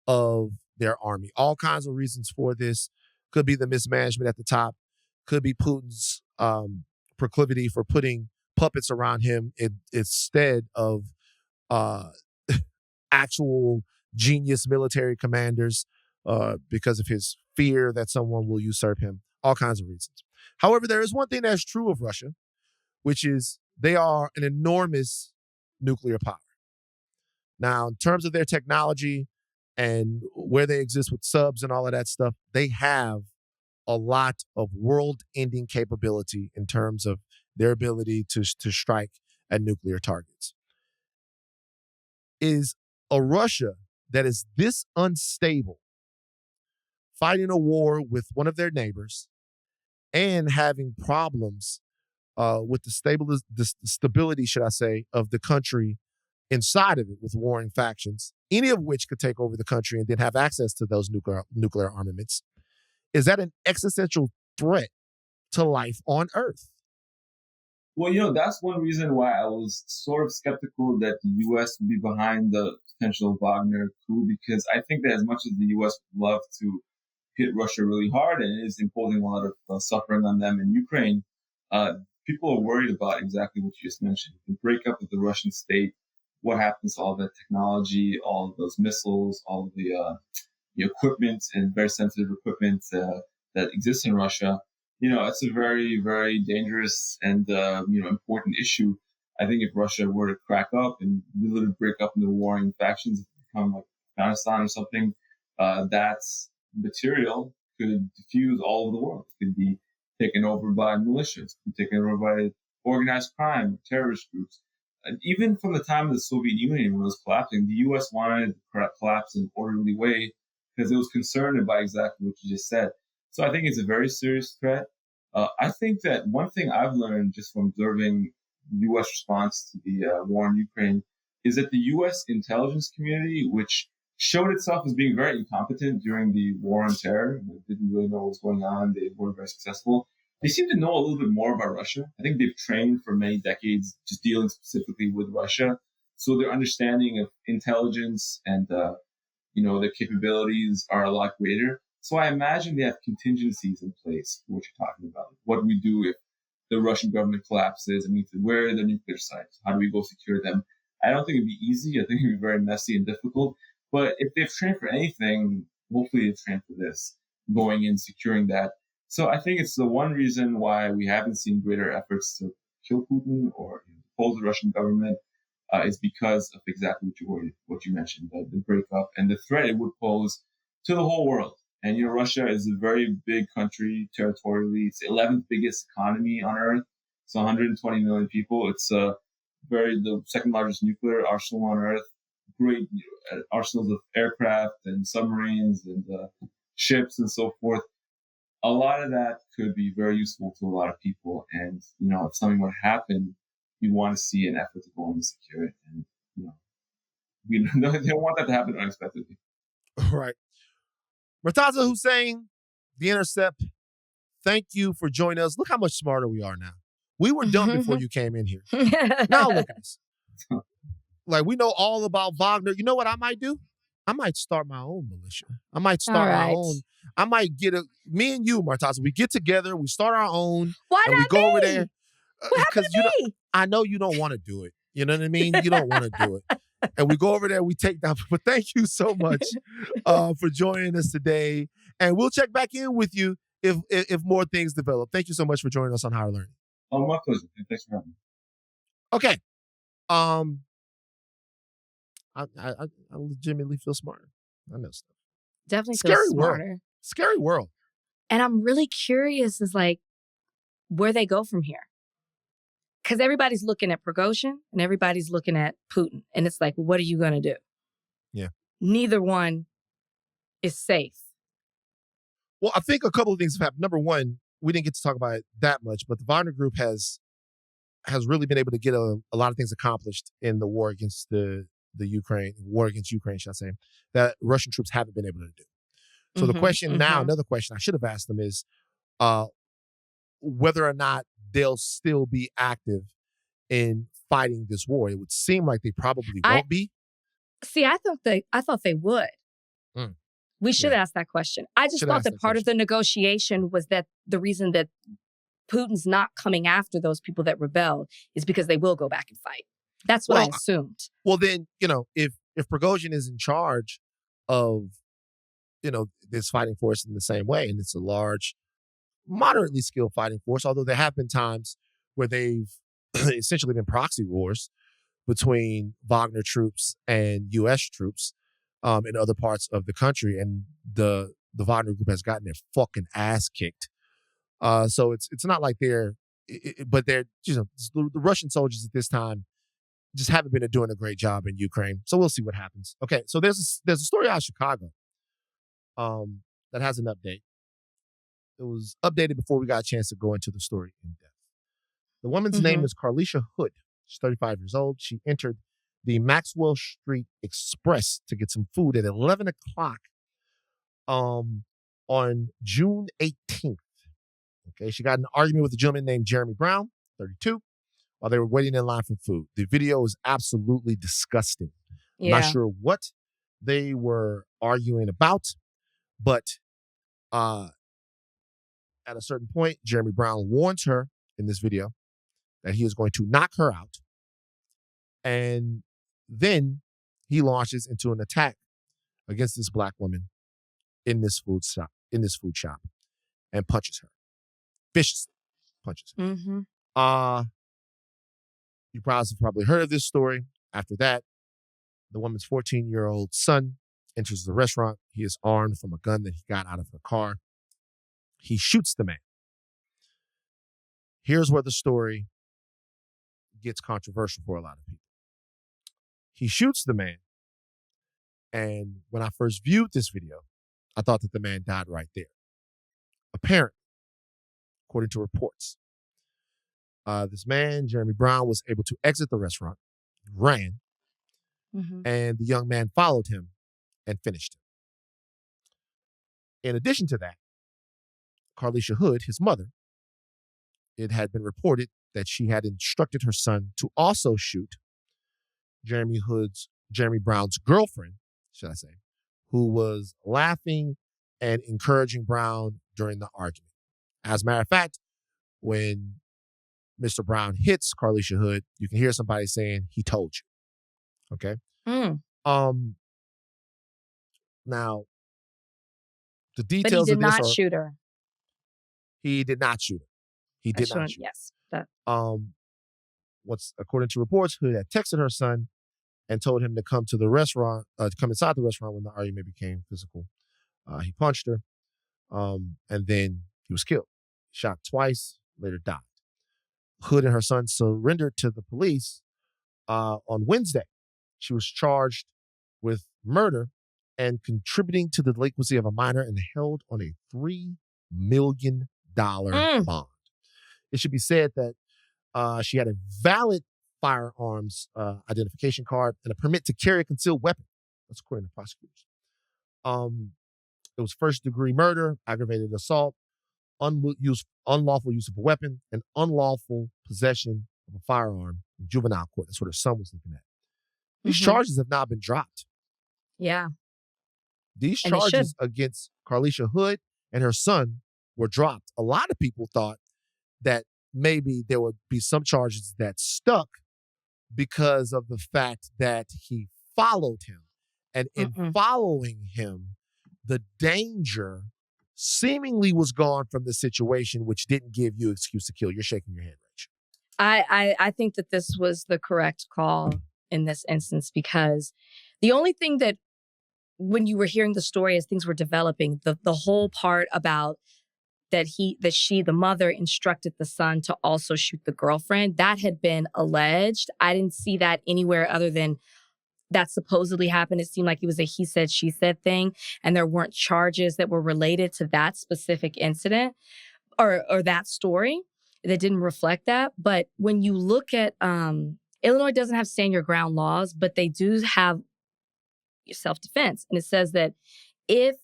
of their army. All kinds of reasons for this. Could be the mismanagement at the top. Could be Putin's proclivity for putting puppets around him instead of actual genius military commanders because of his fear that someone will usurp him. All kinds of reasons. However, there is one thing that's true of Russia, which is they are an enormous nuclear power. Now, in terms of their technology and where they exist with subs and all of that stuff, they have a lot of world-ending capability in terms of their ability to strike at nuclear targets. Is a Russia that is this unstable fighting a war with one of their neighbors and having problems with the stability, should I say, of the country inside of it with warring factions, any of which could take over the country and then have access to those nuclear armaments? Is that an existential threat to life on Earth? Well, that's one reason why I was sort of skeptical that the U.S. would be behind the potential Wagner coup, because I think that as much as the U.S. would love to hit Russia really hard and is imposing a lot of suffering on them in Ukraine, people are worried about exactly what you just mentioned. The breakup of the Russian state, what happens to all that technology, all of those missiles, all of the equipment and very sensitive equipment that exists in Russia. It's a very, very dangerous and, important issue. I think if Russia were to crack up and really break up into warring factions, become like Afghanistan or something, that material could diffuse all over the world. It could be taken over by militias, could be taken over by organized crime, terrorist groups. And even from the time of the Soviet Union, when it was collapsing, the U.S. wanted to collapse in an orderly way because it was concerned about exactly what you just said. So I think it's a very serious threat. I think that one thing I've learned just from observing the U.S. response to the war in Ukraine is that the U.S. intelligence community, which showed itself as being very incompetent during the war on terror. They didn't really know what was going on. They weren't very successful. They seem to know a little bit more about Russia. I think they've trained for many decades just dealing specifically with Russia. So their understanding of intelligence and, their capabilities are a lot greater. So I imagine they have contingencies in place for what you're talking about. What we do if the Russian government collapses? I mean, where are the nuclear sites? How do we go secure them? I don't think it'd be easy. I think it'd be very messy and difficult. But if they've trained for anything, hopefully they've trained for this, going in, securing that. So I think it's the one reason why we haven't seen greater efforts to kill Putin or oppose the Russian government is because of exactly what you mentioned, the breakup and the threat it would pose to the whole world. And, Russia is a very big country territorially. It's the 11th biggest economy on Earth. It's 120 million people. It's the second largest nuclear arsenal on Earth. Great arsenals of aircraft and submarines and ships and so forth. A lot of that could be very useful to a lot of people. And, if something would happen, you want to see an effort to go and secure it. And, we don't want that to happen unexpectedly. Right. Murtaza Hussain, The Intercept, thank you for joining us. Look how much smarter we are now. We were dumb before you came in here. Now look at us. Like, we know all about Wagner. You know what I might do? I might start my own militia. I might start my own. I might me and you, Murtaza, we get together, we start our own. Why and not we go me? over there. What happened to me? I know you don't want to do it. You know what I mean? You don't want to do it. And we go over there, we take down. But thank you so much for joining us today. And we'll check back in with you if more things develop. Thank you so much for joining us on Higher Learning. Oh, my pleasure. Thanks for having me. Okay. I legitimately feel smarter. I know stuff. Definitely feel smarter. World. Scary world. And I'm really curious is where they go from here. Because everybody's looking at Prigozhin and everybody's looking at Putin. And it's like, what are you going to do? Yeah. Neither one is safe. Well, I think a couple of things have happened. Number one, we didn't get to talk about it that much, but the Wagner Group has really been able to get a lot of things accomplished in the war against war against Ukraine, should I say, that Russian troops haven't been able to do. So the question now, another question I should have asked them is whether or not they'll still be active in fighting this war. It would seem like they probably won't be. See, I thought they would. We should ask that question. I just thought that part of the negotiation was that the reason that Putin's not coming after those people that rebelled is because they will go back and fight. That's what I assumed. Well, then, if Prigozhin is in charge of, this fighting force in the same way, and it's a large, moderately skilled fighting force, although there have been times where they've essentially been proxy wars between Wagner troops and U.S. troops in other parts of the country, and the Wagner Group has gotten their fucking ass kicked. So it's not like but they're, the Russian soldiers at this time just haven't been doing a great job in Ukraine. So we'll see what happens. Okay, so there's a story out of Chicago that has an update. It was updated before we got a chance to go into the story in depth. The woman's name is Carlisha Hood. She's 35 years old. She entered the Maxwell Street Express to get some food at 11 o'clock on June 18th. Okay, she got in an argument with a gentleman named Jeremy Brown, 32, while they were waiting in line for food. The video is absolutely disgusting. Yeah. I'm not sure what they were arguing about, but at a certain point, Jeremy Brown warns her in this video that he is going to knock her out. And then he launches into an attack against this black woman in this food shop, and punches her. Viciously punches her. You probably heard of this story. After that, the woman's 14-year-old son enters the restaurant. He is armed from a gun that he got out of the car. He shoots the man. Here's where the story gets controversial for a lot of people. He shoots the man, and when I first viewed this video, I thought that the man died right there. Apparently, according to reports, this man, Jeremy Brown, was able to exit the restaurant, ran, and the young man followed him and finished him. In addition to that, Carlisha Hood, his mother, it had been reported that she had instructed her son to also shoot Jeremy Brown's girlfriend, should I say, who was laughing and encouraging Brown during the argument. As a matter of fact, when Mr. Brown hits Carlisha Hood, you can hear somebody saying, "He told you." Okay? Now, the details of this But he did not shoot her. He did not shoot her. He did not shoot her. Yes. That. According to reports, Hood had texted her son and told him to come to the restaurant, to come inside the restaurant when the argument became physical. He punched her, and then he was killed. Shot twice, later died. Hood and her son surrendered to the police on Wednesday. She was charged with murder and contributing to the delinquency of a minor and held on a $3 million bond. It should be said that she had a valid firearms identification card and a permit to carry a concealed weapon. That's according to prosecutors. It was first-degree murder, aggravated assault, unlawful use of a weapon, and unlawful possession of a firearm in juvenile court. That's what her son was looking at. These charges have not been dropped. Yeah. These charges against Carlisha Hood and her son were dropped. A lot of people thought that maybe there would be some charges that stuck because of the fact that he followed him. And in following him, the danger seemingly was gone from the situation, which didn't give you excuse to kill. You're shaking your head, Rach. I think that this was the correct call in this instance, because the only thing that when you were hearing the story as things were developing, the whole part about that the mother instructed the son to also shoot the girlfriend, that had been alleged. I didn't see that anywhere other than that supposedly happened. It seemed like it was a he said, she said thing, and there weren't charges that were related to that specific incident or that story that didn't reflect that. But when you look at, Illinois doesn't have stand your ground laws, but they do have self-defense. And it says that if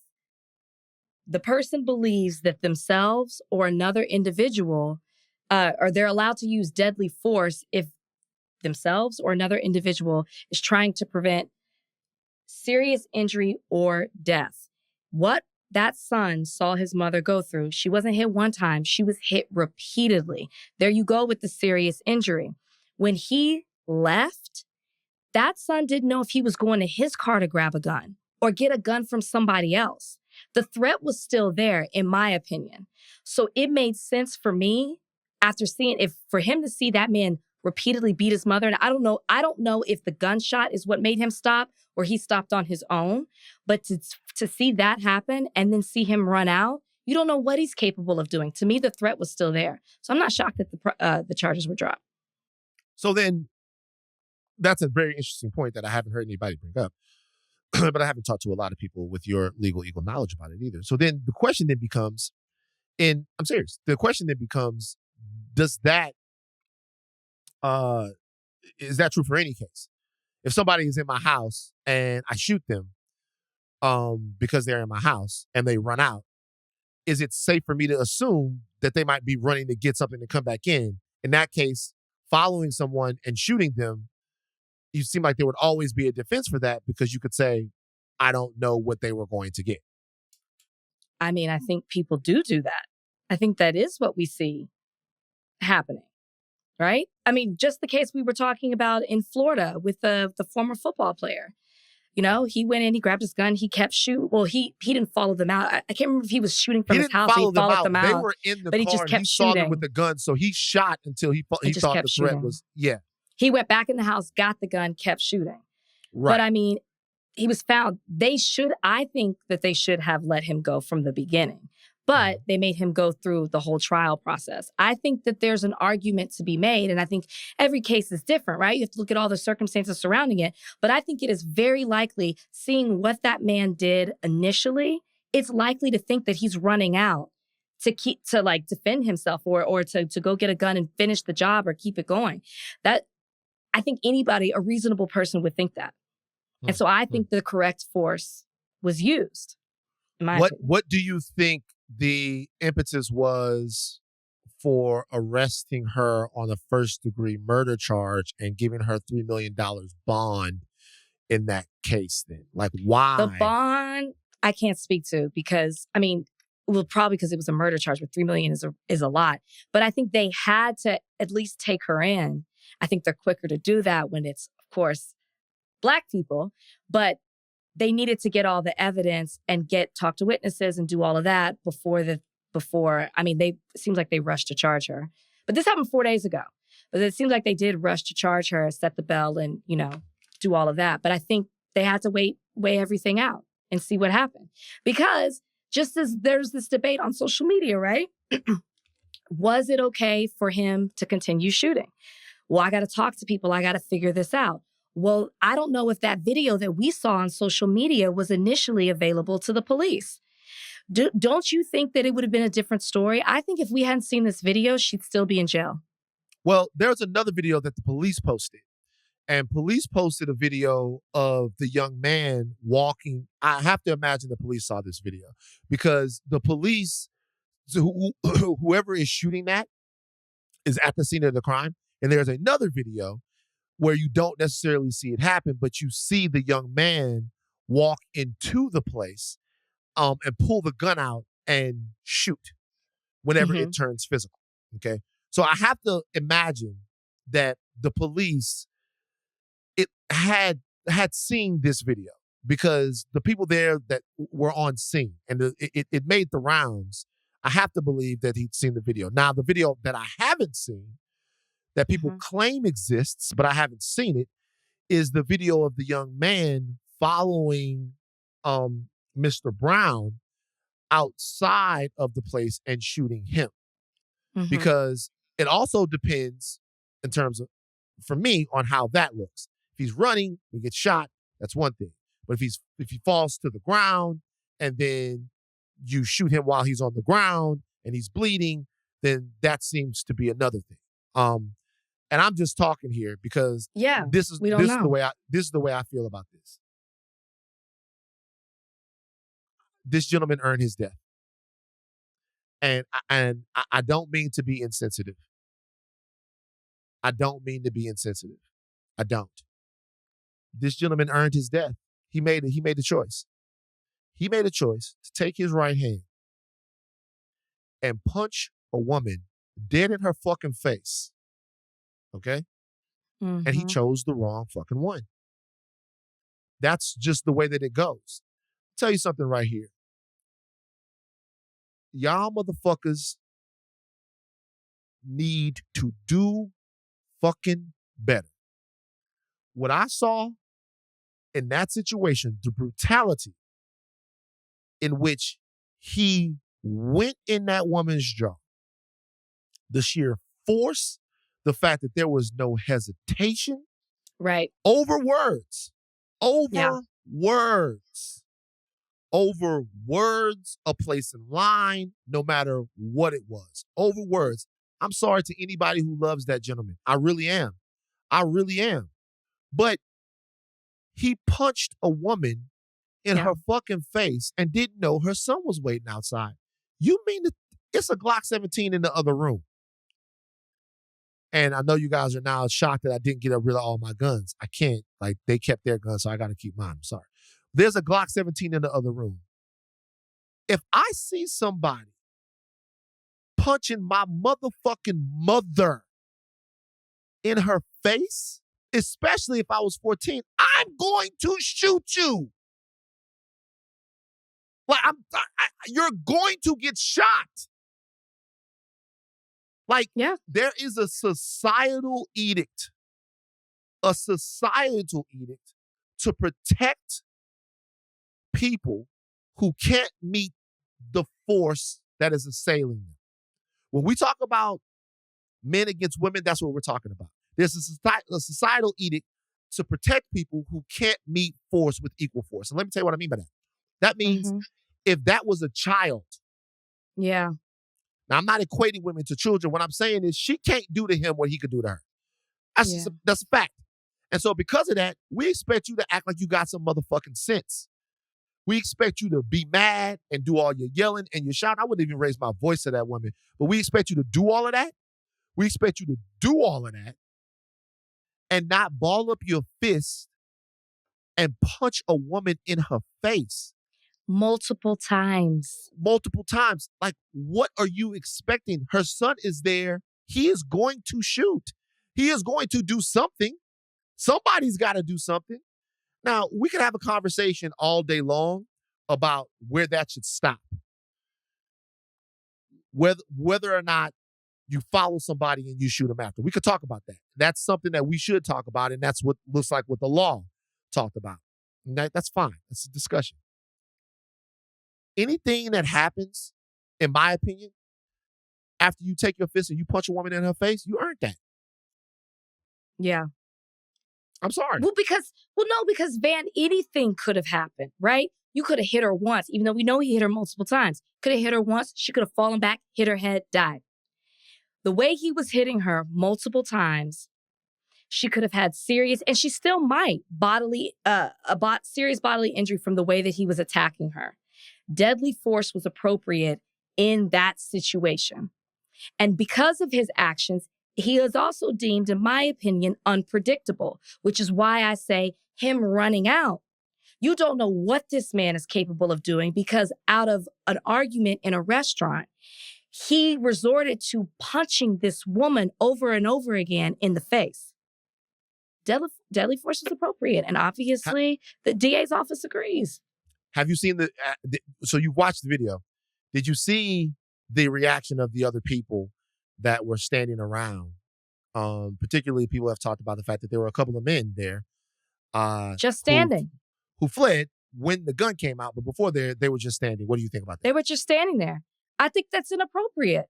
the person believes that themselves or another individual, or they're allowed to use deadly force if themselves or another individual is trying to prevent serious injury or death. What that son saw his mother go through, she wasn't hit one time, she was hit repeatedly. There you go with the serious injury. When he left, that son didn't know if he was going to his car to grab a gun or get a gun from somebody else. The threat was still there, in my opinion. So it made sense for me after for him to see that man repeatedly beat his mother. And I don't know if the gunshot is what made him stop or he stopped on his own. But to see that happen and then see him run out, you don't know what he's capable of doing. To me, the threat was still there. So I'm not shocked that the charges were dropped. So then that's a very interesting point that I haven't heard anybody bring up. But I haven't talked to a lot of people with your legal knowledge about it either. So then the question then becomes, and I'm serious, the question then becomes, is that true for any case? If somebody is in my house and I shoot them because they're in my house and they run out, is it safe for me to assume that they might be running to get something to come back in? In that case, following someone and shooting them, you seem like there would always be a defense for that because you could say, I don't know what they were going to get. I mean, I think people do that. I think that is what we see happening, right? I mean, just the case we were talking about in Florida with the former football player. You know, he went in, he grabbed his gun, he kept shooting. Well, he didn't follow them out. I can't remember if he was shooting from his house. He followed them out. They were in the car. He just kept shooting. Saw them with the gun, so he shot until he thought the threat was, He went back in the house, got the gun, kept shooting. Right. But I mean, he was found. I think that they should have let him go from the beginning. But they made him go through the whole trial process. I think that there's an argument to be made, and I think every case is different, right? You have to look at all the circumstances surrounding it. But I think it is very likely, seeing what that man did initially, it's likely to think that he's running out to defend himself or to go get a gun and finish the job or keep it going. That I think a reasonable person would think that. And so I think the correct force was used. In my opinion. What do you think the impetus was for arresting her on a first-degree murder charge and giving her $3 million bond in that case then? Like, why? The bond, I can't speak to because, I mean, well, probably because it was a murder charge, but $3 million is a lot. But I think they had to at least take her in. I think they're quicker to do that when it's, of course, Black people. But they needed to get all the evidence and talk to witnesses and do all of that it seems like they rushed to charge her. But this happened 4 days ago. But it seems like they did rush to charge her, set the bell and, do all of that. But I think they had to weigh everything out and see what happened. Because just as there's this debate on social media, right? Was it okay for him to continue shooting? Well, I got to talk to people. I got to figure this out. Well, I don't know if that video that we saw on social media was initially available to the police. Don't you think that it would have been a different story? I think if we hadn't seen this video, she'd still be in jail. Well, there's another video that the police posted. And police posted a video of the young man walking. I have to imagine the police saw this video because the police, whoever is shooting that, is at the scene of the crime. And there's another video where you don't necessarily see it happen, but you see the young man walk into the place and pull the gun out and shoot whenever it turns physical, okay? So I have to imagine that the police had seen this video because the people there that were on scene and it made the rounds. I have to believe that he'd seen the video. Now, the video that I haven't seen that people claim exists, but I haven't seen it, is the video of the young man following Mr. Brown outside of the place and shooting him. Because it also depends in terms of, for me, on how that looks. If he's running, he gets shot, that's one thing. But if he falls to the ground and then you shoot him while he's on the ground and he's bleeding, then that seems to be another thing. And I'm just talking here because this is the way I feel about this. This gentleman earned his death. And I don't mean to be insensitive. I don't. This gentleman earned his death. He made the choice. He made a choice to take his right hand and punch a woman dead in her fucking face. Okay? And he chose the wrong fucking one. That's just the way that it goes. I'll tell you something right here. Y'all motherfuckers need to do fucking better. What I saw in that situation, the brutality in which he went in that woman's jaw, the sheer force, the fact that there was no hesitation. Right. Over words. Over words, a place in line, no matter what it was. Over words. I'm sorry to anybody who loves that gentleman. I really am. But he punched a woman in her fucking face and didn't know her son was waiting outside. You mean that it's a Glock 17 in the other room? And I know you guys are now shocked that I didn't get rid of all my guns. I can't. Like, they kept their guns, so I got to keep mine. I'm sorry. There's a Glock 17 in the other room. If I see somebody punching my motherfucking mother in her face, especially if I was 14, I'm going to shoot you. Like, you're going to get shot. Like, there is a societal edict to protect people who can't meet the force that is assailing them. When we talk about men against women, that's what we're talking about. There's a societal edict to protect people who can't meet force with equal force. And let me tell you what I mean by that. That means if that was a child. Yeah. Now, I'm not equating women to children. What I'm saying is she can't do to him what he could do to her. That's a fact. And so because of that, we expect you to act like you got some motherfucking sense. We expect you to be mad and do all your yelling and your shouting. I wouldn't even raise my voice to that woman, but we expect you to do all of that. We expect you to do all of that and not ball up your fist and punch a woman in her face. Multiple times. Multiple times. Like, what are you expecting? Her son is there. He is going to shoot. He is going to do something. Somebody's got to do something. Now, we could have a conversation all day long about where that should stop. Whether or not you follow somebody and you shoot them after. We could talk about that. That's something that we should talk about, and that's what looks like what the law talked about. And that's fine. That's a discussion. Anything that happens, in my opinion, after you take your fist and you punch a woman in her face, you earned that. Yeah. I'm sorry. Well, because Van, anything could have happened, right? You could have hit her once, even though we know he hit her multiple times. Could have hit her once. She could have fallen back, hit her head, died. The way he was hitting her multiple times, she could have had serious, and she still might, serious bodily injury from the way that he was attacking her. Deadly force was appropriate in that situation. And because of his actions, he is also deemed, in my opinion, unpredictable, which is why I say him running out. You don't know what this man is capable of doing because out of an argument in a restaurant, he resorted to punching this woman over and over again in the face. Deadly force is appropriate. And obviously, the DA's office agrees. Have you seen so you watched the video. Did you see the reaction of the other people that were standing around? Particularly, people have talked about the fact that there were a couple of men there. Just standing. Who fled when the gun came out, but before they were just standing. What do you think about that? They were just standing there. I think that's inappropriate.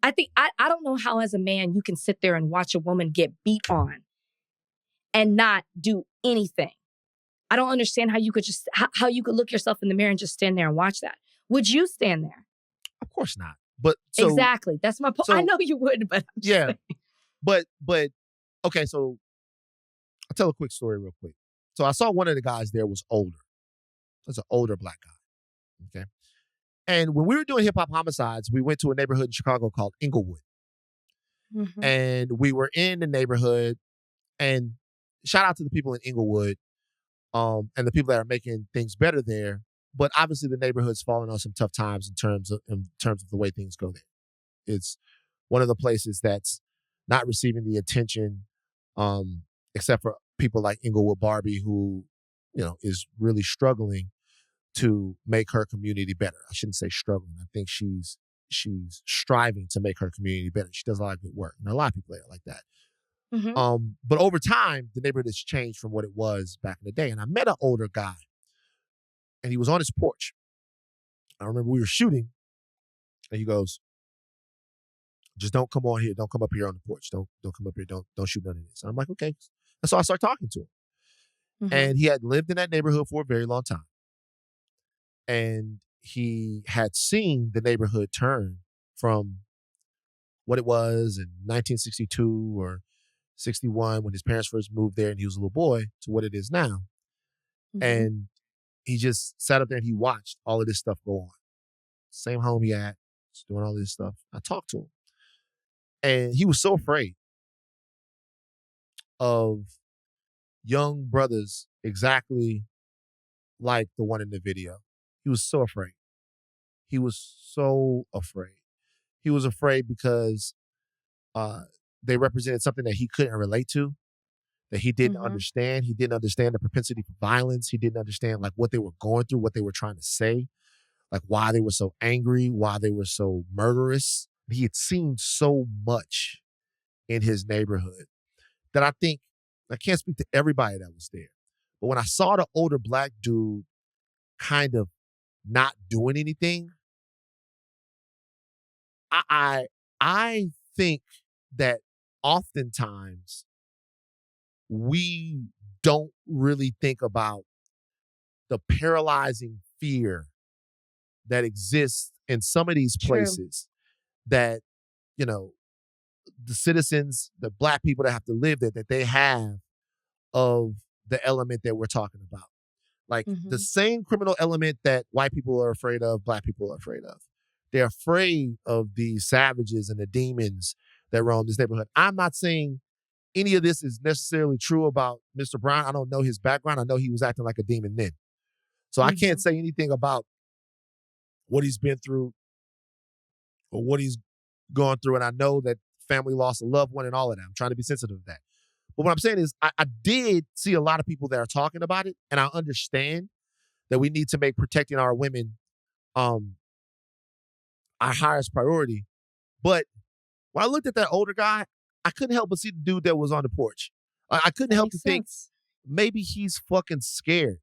I don't know how as a man you can sit there and watch a woman get beat on and not do anything. I don't understand how you could look yourself in the mirror and just stand there and watch that. Would you stand there? Of course not. But exactly. That's my point. I know you would, but I'm just saying. But okay, so I'll tell a quick story real quick. So I saw one of the guys there was older. That's an older black guy. Okay. And when we were doing hip hop homicides, we went to a neighborhood in Chicago called Inglewood. Mm-hmm. And we were in the neighborhood, and shout out to the people in Inglewood, and the people that are making things better there. But obviously the neighborhood's fallen on some tough times in terms of the way things go there. It's one of the places that's not receiving the attention, except for people like Inglewood Barbie, who, is really struggling to make her community better. I shouldn't say struggling. I think she's striving to make her community better. She does a lot of good work. And a lot of people are like that. Mm-hmm. But over time, the neighborhood has changed from what it was back in the day. And I met an older guy, and he was on his porch. I remember we were shooting, and he goes, "Just don't come on here. Don't come up here on the porch. Don't come up here. Don't shoot none of this." And I'm like, okay. And so I started talking to him. Mm-hmm. And he had lived in that neighborhood for a very long time. And he had seen the neighborhood turn from what it was in 1962 or 61 when his parents first moved there and he was a little boy to what it is now. Mm-hmm. And he just sat up there and he watched all of this stuff go on. Same home he had, just doing all this stuff. I talked to him. And he was so afraid of young brothers exactly like the one in the video. He was so afraid. He was so afraid. He was afraid because they represented something that he couldn't relate to, that he didn't understand. He didn't understand the propensity for violence. He didn't understand like what they were going through, what they were trying to say, like why they were so angry, why they were so murderous. He had seen so much in his neighborhood that I think, I can't speak to everybody that was there, but when I saw the older black dude kind of not doing anything, I think that oftentimes we don't really think about the paralyzing fear that exists in some of these places. That, the citizens, the black people that have to live there, that they have of the element that we're talking about. Like Mm-hmm. the same criminal element that white people are afraid of, black people are afraid of. They're afraid of the savages and the demons that roam this neighborhood. I'm not saying any of this is necessarily true about Mr. Brown. I don't know his background. I know he was acting like a demon then. So I can't say anything about what he's been through or what he's gone through. And I know that family lost a loved one and all of that. I'm trying to be sensitive to that. But what I'm saying is I did see a lot of people that are talking about it, and I understand that we need to make protecting our women our highest priority. But when I looked at that older guy, I couldn't help but see the dude that was on the porch. I couldn't help to think maybe he's fucking scared.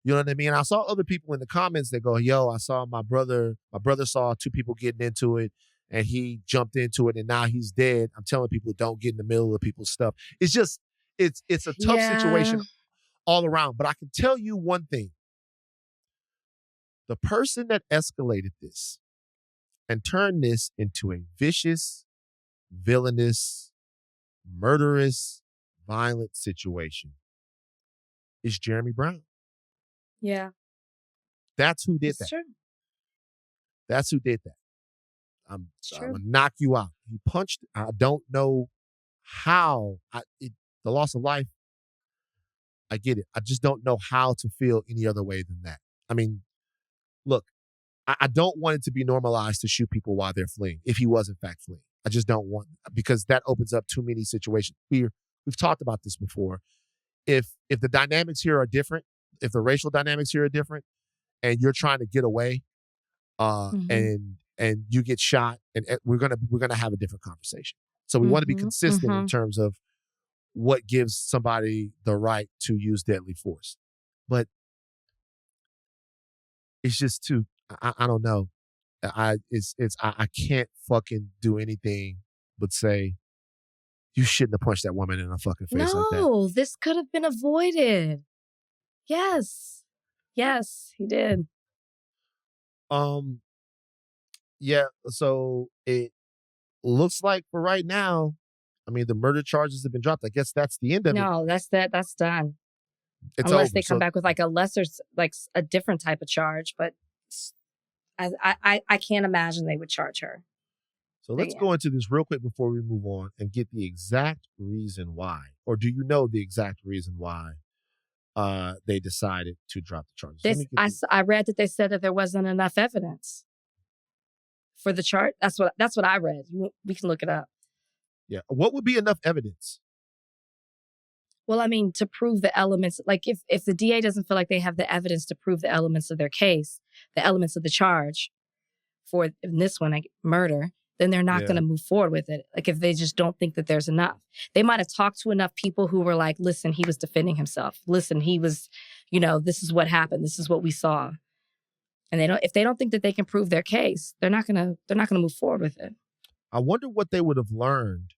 You know what I mean? I saw other people in the comments that go, yo, I saw my brother saw two people getting into it and he jumped into it and now he's dead. I'm telling people don't get in the middle of people's stuff. It's just, it's a tough situation all around. But I can tell you one thing. The person that escalated this and turned this into a vicious, villainous, murderous, violent situation is Jeremy Brown. Yeah. That's who did that. True. That's who did that. I'm going to knock you out. He punched. I don't know how. The loss of life, I get it. I just don't know how to feel any other way than that. I mean, look, I don't want it to be normalized to shoot people while they're fleeing, if he was in fact fleeing. I just don't want, because that opens up too many situations. We've talked about this before. If the dynamics here are different, if the racial dynamics here are different, and you're trying to get away, and you get shot, and we're gonna have a different conversation. So we want to be consistent in terms of what gives somebody the right to use deadly force. But it's just too. I don't know. I can't fucking do anything but say you shouldn't have punched that woman in the fucking face like that. No, this could have been avoided. Yes, he did. Yeah. So it looks like for right now, I mean, the murder charges have been dropped. I guess that's the end of it. No, that's done. It's Unless over. they come back with like a lesser, like a different type of charge, but I can't imagine they would charge her. So let's go into this real quick before we move on and get the exact reason why. Or do you know the exact reason why they decided to drop the charges? I read that they said that there wasn't enough evidence for the charge. That's what I read. We can look it up. Yeah. What would be enough evidence? Well, I mean, to prove the elements, like if the DA doesn't feel like they have the evidence to prove the elements of their case, the elements of the charge for in this one, like murder, then they're not going to move forward with it. Like if they just don't think that there's enough. They might have talked to enough people who were like, listen, he was defending himself. Listen, he was, this is what happened. This is what we saw. And if they don't think that they can prove their case, they're not going to move forward with it. I wonder what they would have learned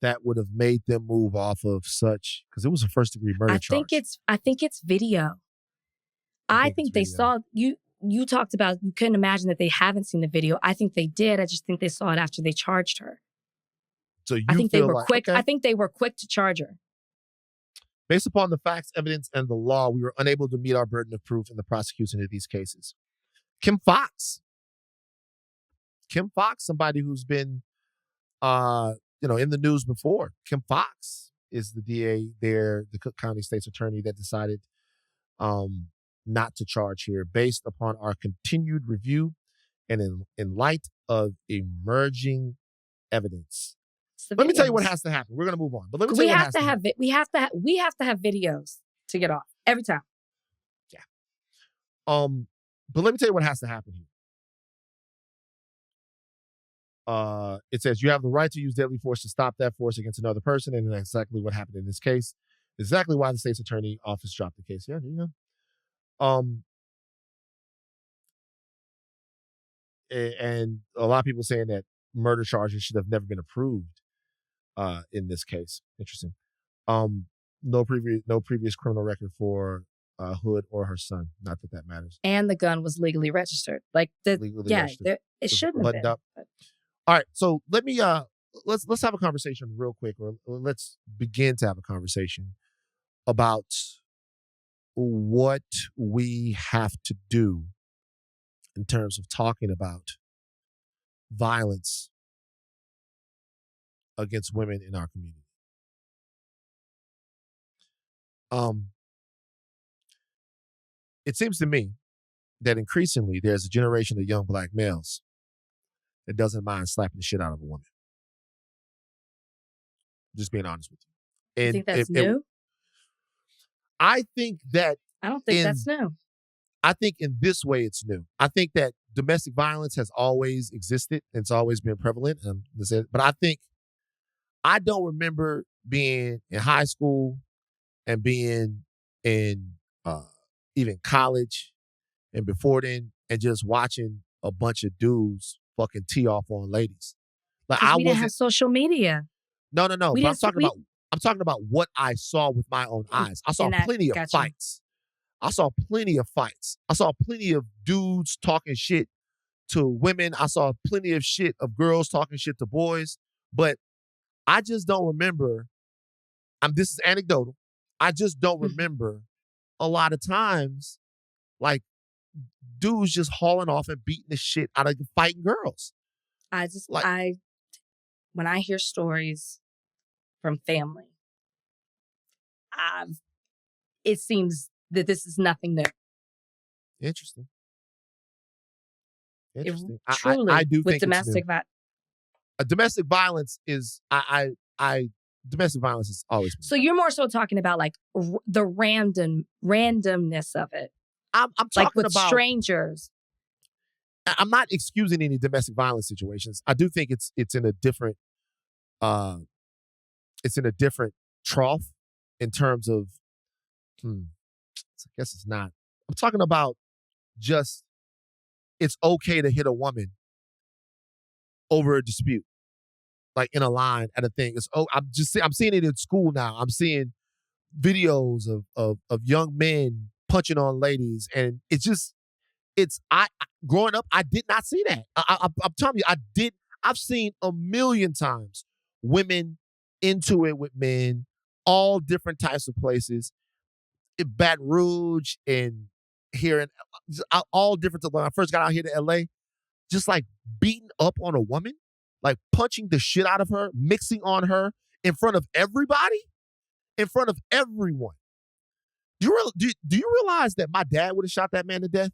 that would have made them move off of such, because it was a first degree murder charge. I think it's video. I think they saw you talked about, you couldn't imagine that they haven't seen the video. I think they did. I just think they saw it after they charged her. So I think they were quick. Okay. I think they were quick to charge her. Based upon the facts, evidence, and the law, we were unable to meet our burden of proof in the prosecution of these cases. Kim Foxx, somebody who's been, in the news before. Kim Foxx is the DA there, the Cook County State's attorney that decided not to charge here based upon our continued review and in light of emerging evidence. Let me tell you what has to happen. We're going to move on, but let me tell you what has to happen. We have to have videos to get off every time. Yeah. But let me tell you what has to happen here. It says you have the right to use deadly force to stop that force against another person, and that's exactly what happened in this case. Exactly why the state's attorney office dropped the case. Yeah, there you go. And a lot of people saying that murder charges should have never been approved in this case. Interesting. No previous criminal record for Hood or her son. Not that that matters. And the gun was legally registered. Registered. It shouldn't have been. Up. All right, so let me let's have a conversation real quick, or let's begin to have a conversation about what we have to do in terms of talking about violence against women in our community. It seems to me that increasingly there's a generation of young black males that doesn't mind slapping the shit out of a woman. Just being honest with you. You think that's new? I think that I don't think that's new. I think in this way it's new. I think that domestic violence has always existed. It's always been prevalent. But I think I don't remember being in high school and being in even college and before then and just watching a bunch of dudes fucking tee off on ladies. Like we didn't have social media. No. But I'm talking about what I saw with my own eyes. I saw plenty of fights. I saw plenty of fights. I saw plenty of dudes talking shit to women. I saw plenty of shit of girls talking shit to boys. But I just don't remember. This is anecdotal. I just don't remember a lot of times like dudes just hauling off and beating the shit out of fighting girls. When I hear stories from family, it seems that this is nothing new. Interesting. Truly, I do think domestic violence. Domestic violence is domestic violence is always been. So you're more so talking about like the randomness of it. I'm talking like with about strangers. I'm not excusing any domestic violence situations. I do think it's in a different trough in terms of I guess it's not. I'm talking about just it's okay to hit a woman over a dispute. Like in a line at a thing. I'm seeing it in school now. I'm seeing videos of young men punching on ladies, and growing up, I did not see that. I'm telling you, I've seen a million times women into it with men, all different types of places, in Baton Rouge and here in all different. When I first got out here to LA, just like beating up on a woman. Like punching the shit out of her, mixing on her in front of everybody, in front of everyone. Do you realize that my dad would have shot that man to death?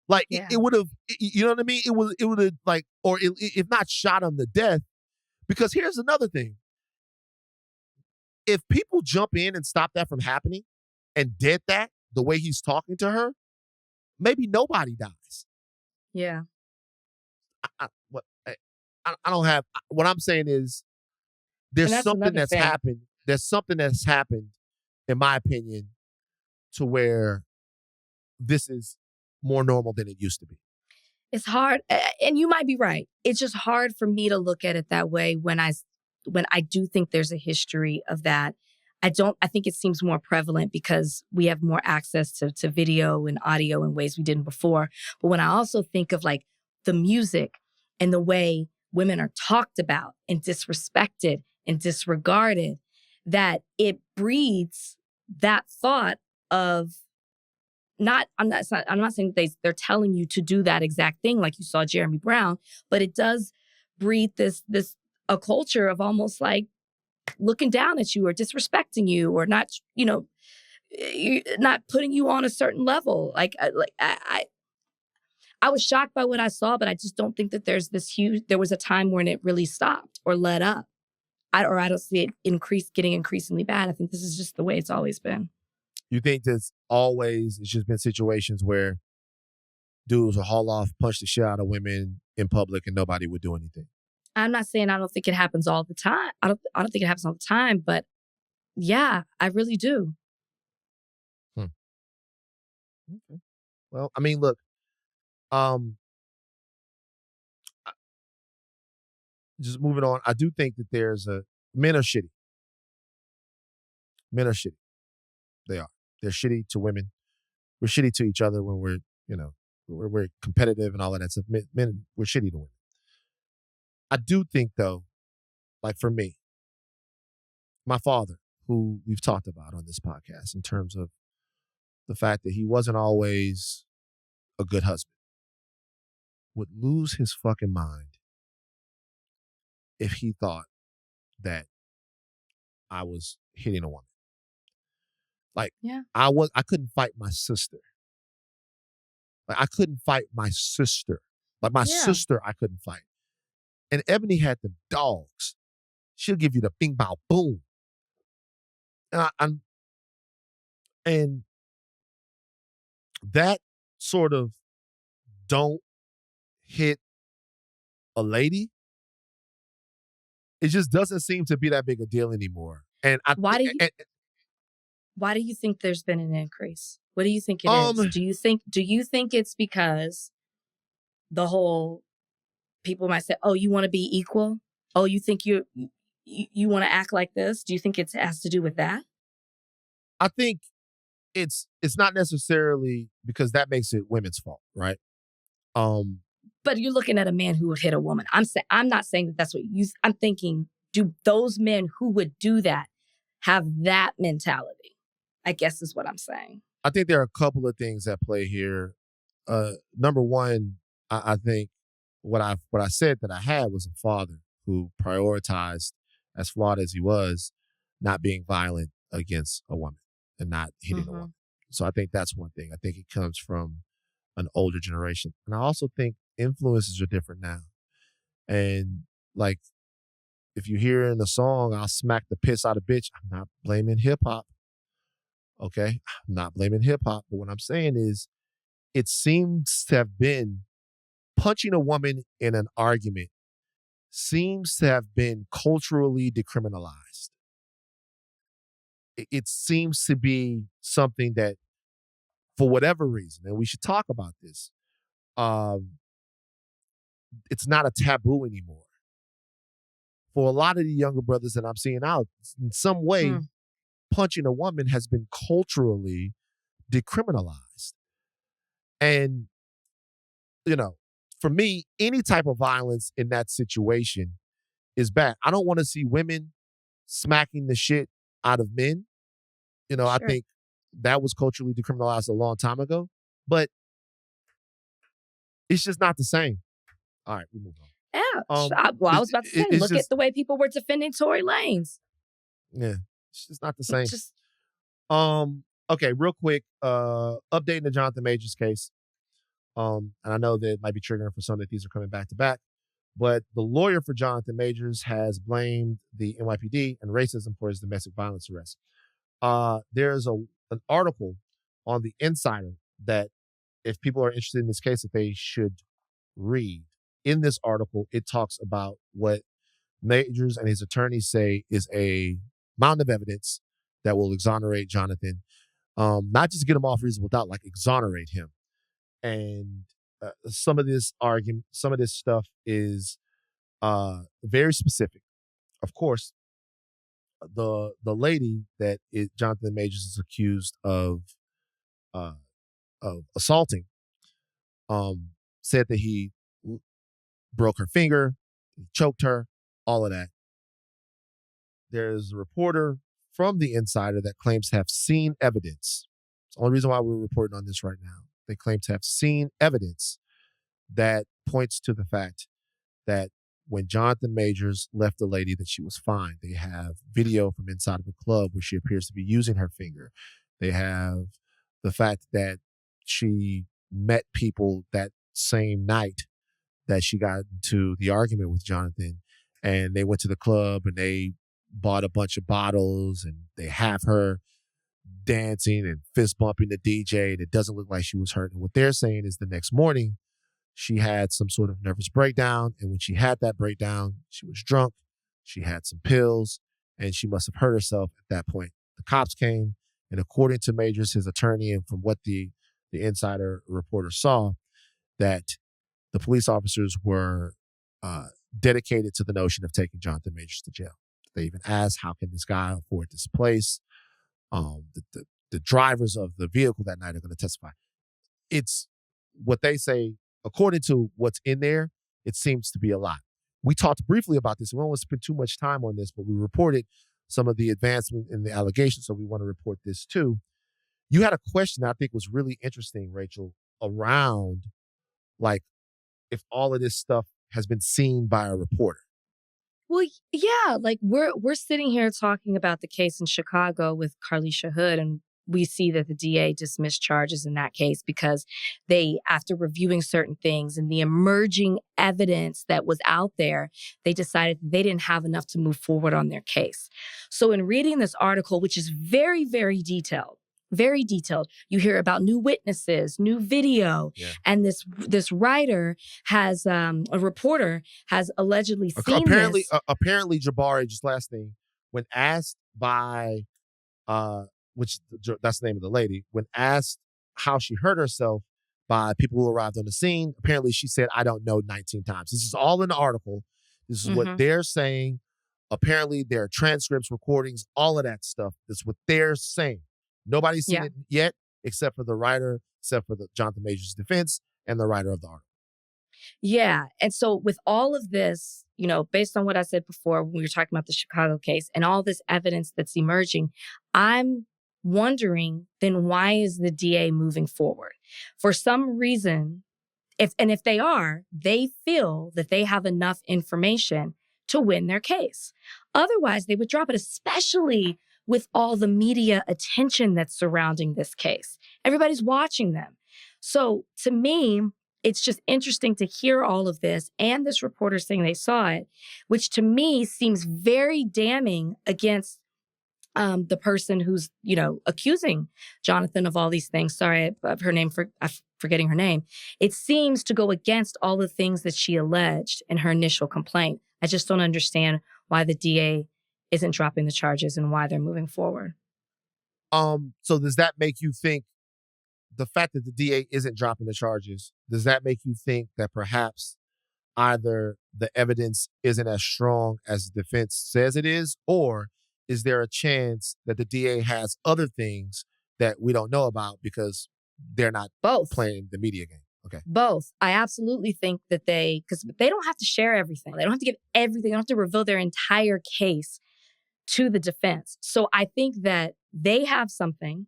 Like it would have, you know what I mean? It would have like, or if not shot him to death, because here's another thing. If people jump in and stop that from happening and did that the way he's talking to her, maybe nobody dies. Yeah. I don't have, what I'm saying is there's something that's happened. There's something that's happened, in my opinion, to where this is more normal than it used to be. It's hard, and you might be right. It's just hard for me to look at it that way when I do think there's a history of that. I think it seems more prevalent because we have more access to video and audio in ways we didn't before. But when I also think of like the music and the way women are talked about and disrespected and disregarded, that it breeds that thought of I'm not saying they're telling you to do that exact thing like you saw Jeremy Brown, but it does breed a culture of almost like looking down at you or disrespecting you or not, not putting you on a certain level. I was shocked by what I saw, but I just don't think that there was a time when it really stopped or let up. I don't see it getting increasingly bad. I think this is just the way it's always been. You think it's just been situations where dudes will haul off, punch the shit out of women in public and nobody would do anything? I'm not saying I don't think it happens all the time. I don't think it happens all the time, but yeah, I really do. Okay. Well, I mean, look, just moving on, I do think that men are shitty. Men are shitty. They are. They're shitty to women. We're shitty to each other when we're competitive and all of that stuff. Men, we're shitty to women. I do think though, like for me, my father, who we've talked about on this podcast in terms of the fact that he wasn't always a good husband, would lose his fucking mind if he thought that I was hitting a woman. Like, I couldn't fight my sister. Like, I couldn't fight my sister. Like, my sister, I couldn't fight. And Ebony had the dogs. She'll give you the bing, bow, boom. And that sort of don't hit a lady, it just doesn't seem to be that big a deal anymore. And why do you think there's been an increase? What do you think it is? Do you think it's because the whole people might say, "Oh, you want to be equal? Oh, you think you want to act like this?" Do you think it has to do with that? I think it's not necessarily because that makes it women's fault, right? But you're looking at a man who would hit a woman. I'm not saying that that's what I'm thinking. Do those men who would do that have that mentality? I guess is what I'm saying. I think there are a couple of things at play here. Number one, I think what I said that I had was a father who prioritized, as flawed as he was, not being violent against a woman and not hitting a woman. So I think that's one thing. I think it comes from an older generation. And I also think influences are different now. And like, if you hear in the song, "I'll smack the piss out of bitch," I'm not blaming hip hop. Okay? I'm not blaming hip hop. But what I'm saying is, it seems to have been punching a woman in an argument seems to have been culturally decriminalized. It seems to be something that, for whatever reason, and we should talk about this, it's not a taboo anymore. For a lot of the younger brothers that I'm seeing out, in some way, punching a woman has been culturally decriminalized. And, you know, for me, any type of violence in that situation is bad. I don't want to see women smacking the shit out of men. You know, sure. I think that was culturally decriminalized a long time ago, but it's just not the same. All right, we move on. Yeah. I was about to say, look at the way people were defending Tory Lanez. Yeah, it's just not the same. Okay, real quick, updating the Jonathan Majors case. And I know that it might be triggering for some that these are coming back to back, but the lawyer for Jonathan Majors has blamed the NYPD and racism for his domestic violence arrest. There's an article on the Insider that, if people are interested in this case, that they should read. In this article, it talks about what Majors and his attorneys say is a mountain of evidence that will exonerate Jonathan, not just get him off reasonable doubt, like exonerate him. And some of this stuff is very specific. Of course, the lady that Jonathan Majors is accused of assaulting said that he broke her finger, he choked her, all of that. There's a reporter from the Insider that claims to have seen evidence. It's the only reason why we're reporting on this right now. They claim to have seen evidence that points to the fact that when Jonathan Majors left the lady, that she was fine. They have video from inside of a club where she appears to be using her finger. They have the fact that she met people that same night that she got into the argument with Jonathan, and they went to the club and they bought a bunch of bottles, and they have her dancing and fist bumping the DJ, and it doesn't look like she was hurt. And what they're saying is the next morning, she had some sort of nervous breakdown, and when she had that breakdown, she was drunk, she had some pills, and she must have hurt herself at that point. The cops came, and according to Majors, his attorney, and from what the Insider reporter saw, that the police officers were dedicated to the notion of taking Jonathan Majors to jail. They even asked, how can this guy afford this place? The drivers of the vehicle that night are going to testify. It's what they say, according to what's in there, it seems to be a lot. We talked briefly about this. We don't want to spend too much time on this, but we reported some of the advancement in the allegations, so we want to report this too. You had a question that I think was really interesting, Rachel, around like if all of this stuff has been seen by a reporter. Well, yeah, like we're sitting here talking about the case in Chicago with Carlisha Hood, and we see that the DA dismissed charges in that case because they, after reviewing certain things and the emerging evidence that was out there, they decided they didn't have enough to move forward on their case. So in reading this article, which is very, very detailed, you hear about new witnesses, new video, and this writer has a reporter has allegedly seen apparently, this. Apparently, Jabari, just last thing, when asked by which that's the name of the lady, when asked how she hurt herself by people who arrived on the scene, apparently she said, "I don't know," 19 times. This is all in the article. This is what they're saying. Apparently, there are transcripts, recordings, all of that stuff. That's what they're saying. Nobody's seen it yet, except for the writer, except for the Jonathan Major's defense and the writer of the article. Yeah. And so with all of this, you know, based on what I said before when we were talking about the Chicago case and all this evidence that's emerging, I'm wondering, then why is the DA moving forward? For some reason, if they are, they feel that they have enough information to win their case. Otherwise, they would drop it, especially with all the media attention that's surrounding this case. Everybody's watching them. So to me, it's just interesting to hear all of this and this reporter saying they saw it, which to me seems very damning against the person who's, you know, accusing Jonathan of all these things. Sorry, I'm forgetting her name. It seems to go against all the things that she alleged in her initial complaint. I just don't understand why the DA isn't dropping the charges and why they're moving forward. So does that make you think the fact that the DA isn't dropping the charges, does that make you think that perhaps either the evidence isn't as strong as the defense says it is, or is there a chance that the DA has other things that we don't know about because they're not playing the media game? Okay. Both. I absolutely think that because they don't have to share everything. They don't have to give everything. They don't have to reveal their entire case to the defense. So I think that they have something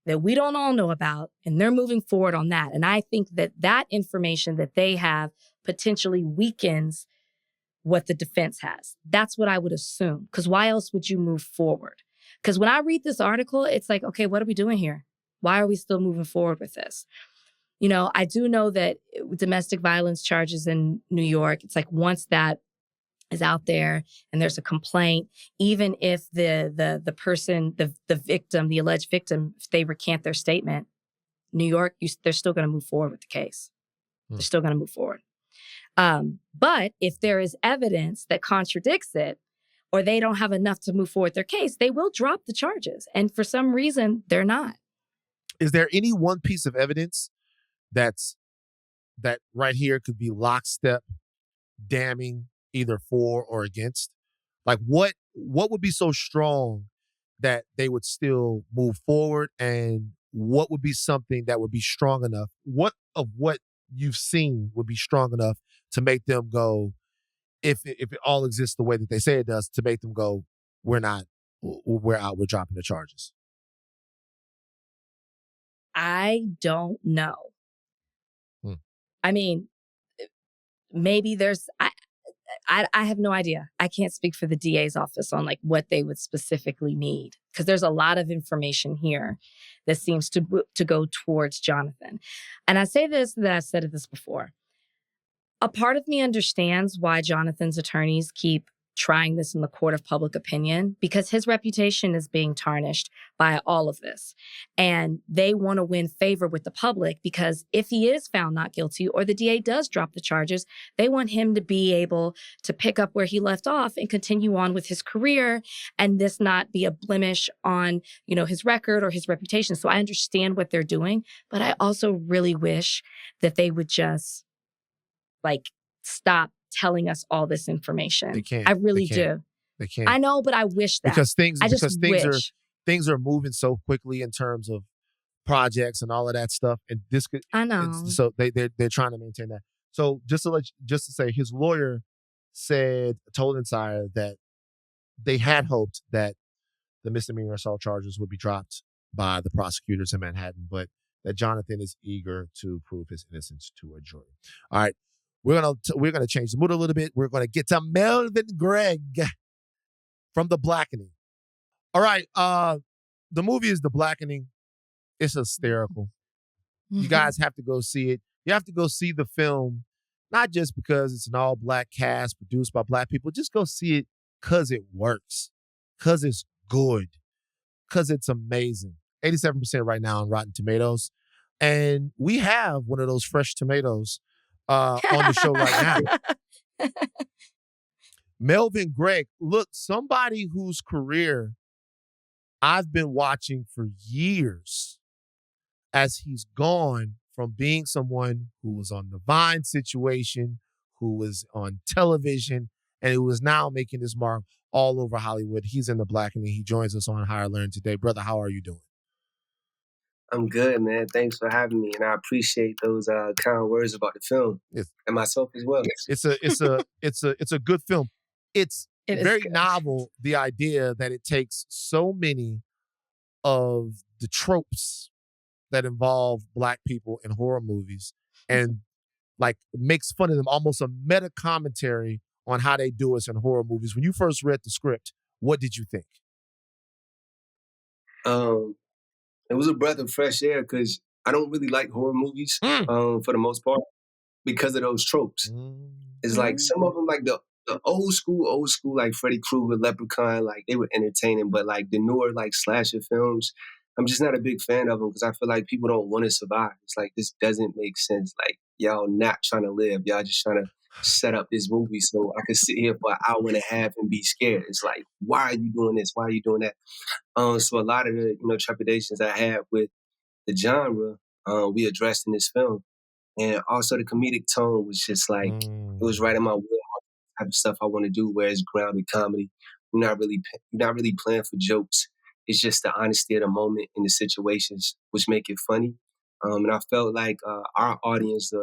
that we don't all know about, and they're moving forward on that. And I think that that information that they have potentially weakens what the defense has. That's what I would assume. Because why else would you move forward? Because when I read this article, it's like, okay, what are we doing here? Why are we still moving forward with this? You know, I do know that domestic violence charges in New York, it's like once that is out there and there's a complaint, even if the person, the victim, the alleged victim, if they recant their statement, New York, they're still going to move forward with the case. They're still going to move forward. But if there is evidence that contradicts it, or they don't have enough to move forward their case, they will drop the charges. And for some reason, they're not. Is there any one piece of evidence that right here could be lockstep damning either for or against? Like what would be so strong that they would still move forward, and what would be something that would be strong enough? What of what you've seen would be strong enough to make them go, if it all exists the way that they say it does, to make them go, we're out, we're dropping the charges? I don't know. I mean, maybe there's, I have no idea. I can't speak for the DA's office on like what they would specifically need, because there's a lot of information here that seems to go towards Jonathan. And I say this, that I've said this before. A part of me understands why Jonathan's attorneys keep trying this in the court of public opinion, because his reputation is being tarnished by all of this. And they want to win favor with the public, because if he is found not guilty or the DA does drop the charges, they want him to be able to pick up where he left off and continue on with his career, and this not be a blemish on, you know, his record or his reputation. So I understand what they're doing, but I also really wish that they would just like stop telling us all this information. They can't. I really do. They can't. I know, but I wish that. Because things wish. are moving so quickly in terms of projects and all of that stuff. And this could, I know. So they're trying to maintain that. So just to say, his lawyer told Insider that they had hoped that the misdemeanor assault charges would be dropped by the prosecutors in Manhattan, but that Jonathan is eager to prove his innocence to a jury. All right, we're gonna change the mood a little bit. We're gonna get to Melvin Gregg from The Blackening. All right, the movie is The Blackening. It's hysterical. You guys have to go see it. You have to go see the film, not just because it's an all-black cast produced by black people. Just go see it because it works, because it's good, because it's amazing. 87% right now on Rotten Tomatoes. And we have one of those fresh tomatoes on the show right now. Melvin Gregg, look, somebody whose career I've been watching for years as he's gone from being someone who was on the Vine situation, who was on television, and who is now making his mark all over Hollywood. He's in The Blackening. He joins us on Higher Learn today. Brother, how are you doing? I'm good, man. Thanks for having me, and I appreciate those kind words about the film and myself as well. It's a good film. It's very novel, the idea that it takes so many of the tropes that involve black people in horror movies and like makes fun of them, almost a meta commentary on how they do us in horror movies. When you first read the script, what did you think? It was a breath of fresh air because I don't really like horror movies for the most part because of those tropes. It's like some of them, like the old school, like Freddy Krueger, Leprechaun, like they were entertaining, but like the newer like slasher films, I'm just not a big fan of them because I feel like people don't want to survive. It's like, this doesn't make sense. Like, y'all not trying to live. Y'all just trying to set up this movie so I could sit here for an hour and a half and be scared. It's like, why are you doing this? Why are you doing that? So a lot of the, trepidations I had with the genre, we addressed in this film. And also the comedic tone was just like, it was right in my wheelhouse, type of stuff I want to do, where it's grounded comedy. You're not really playing for jokes. It's just the honesty of the moment and the situations which make it funny. And I felt like our audience, the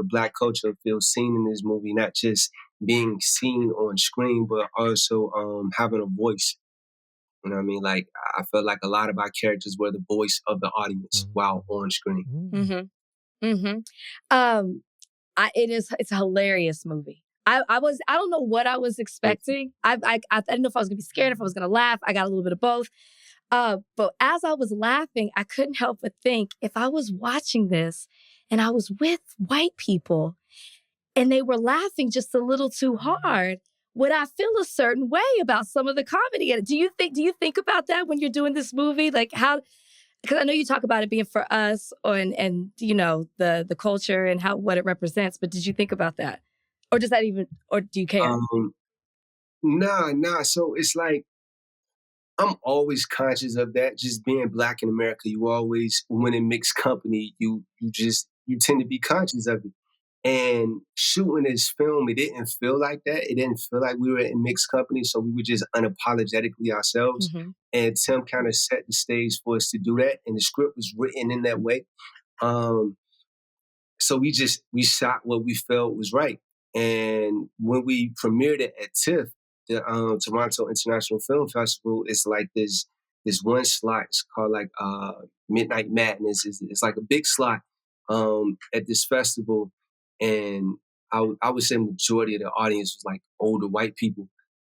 black culture, feels seen in this movie, not just being seen on screen, but also having a voice. You know what I mean? Like, I felt like a lot of our characters were the voice of the audience while on screen. It's a hilarious movie. I don't know what I was expecting. I didn't know if I was gonna be scared, if I was gonna laugh. I got a little bit of both. But as I was laughing, I couldn't help but think, if I was watching this and I was with white people and they were laughing just a little too hard, would I feel a certain way about some of the comedy in it? Do you think about that when you're doing this movie? Like, how, because I know you talk about it being for us and the culture and what it represents, but did you think about that? Or does that even, or do you care? Nah. So it's like, I'm always conscious of that. Just being black in America, you always, when in mixed company, you tend to be conscious of it. And shooting this film, it didn't feel like that. It didn't feel like we were in mixed company. So we were just unapologetically ourselves. And Tim kind of set the stage for us to do that. And the script was written in that way. So we shot what we felt was right. And when we premiered it at TIFF, the Toronto International Film Festival, it's like this one slot. It's called like Midnight Madness. It's like a big slot at this festival. And I would say majority of the audience was like older white people.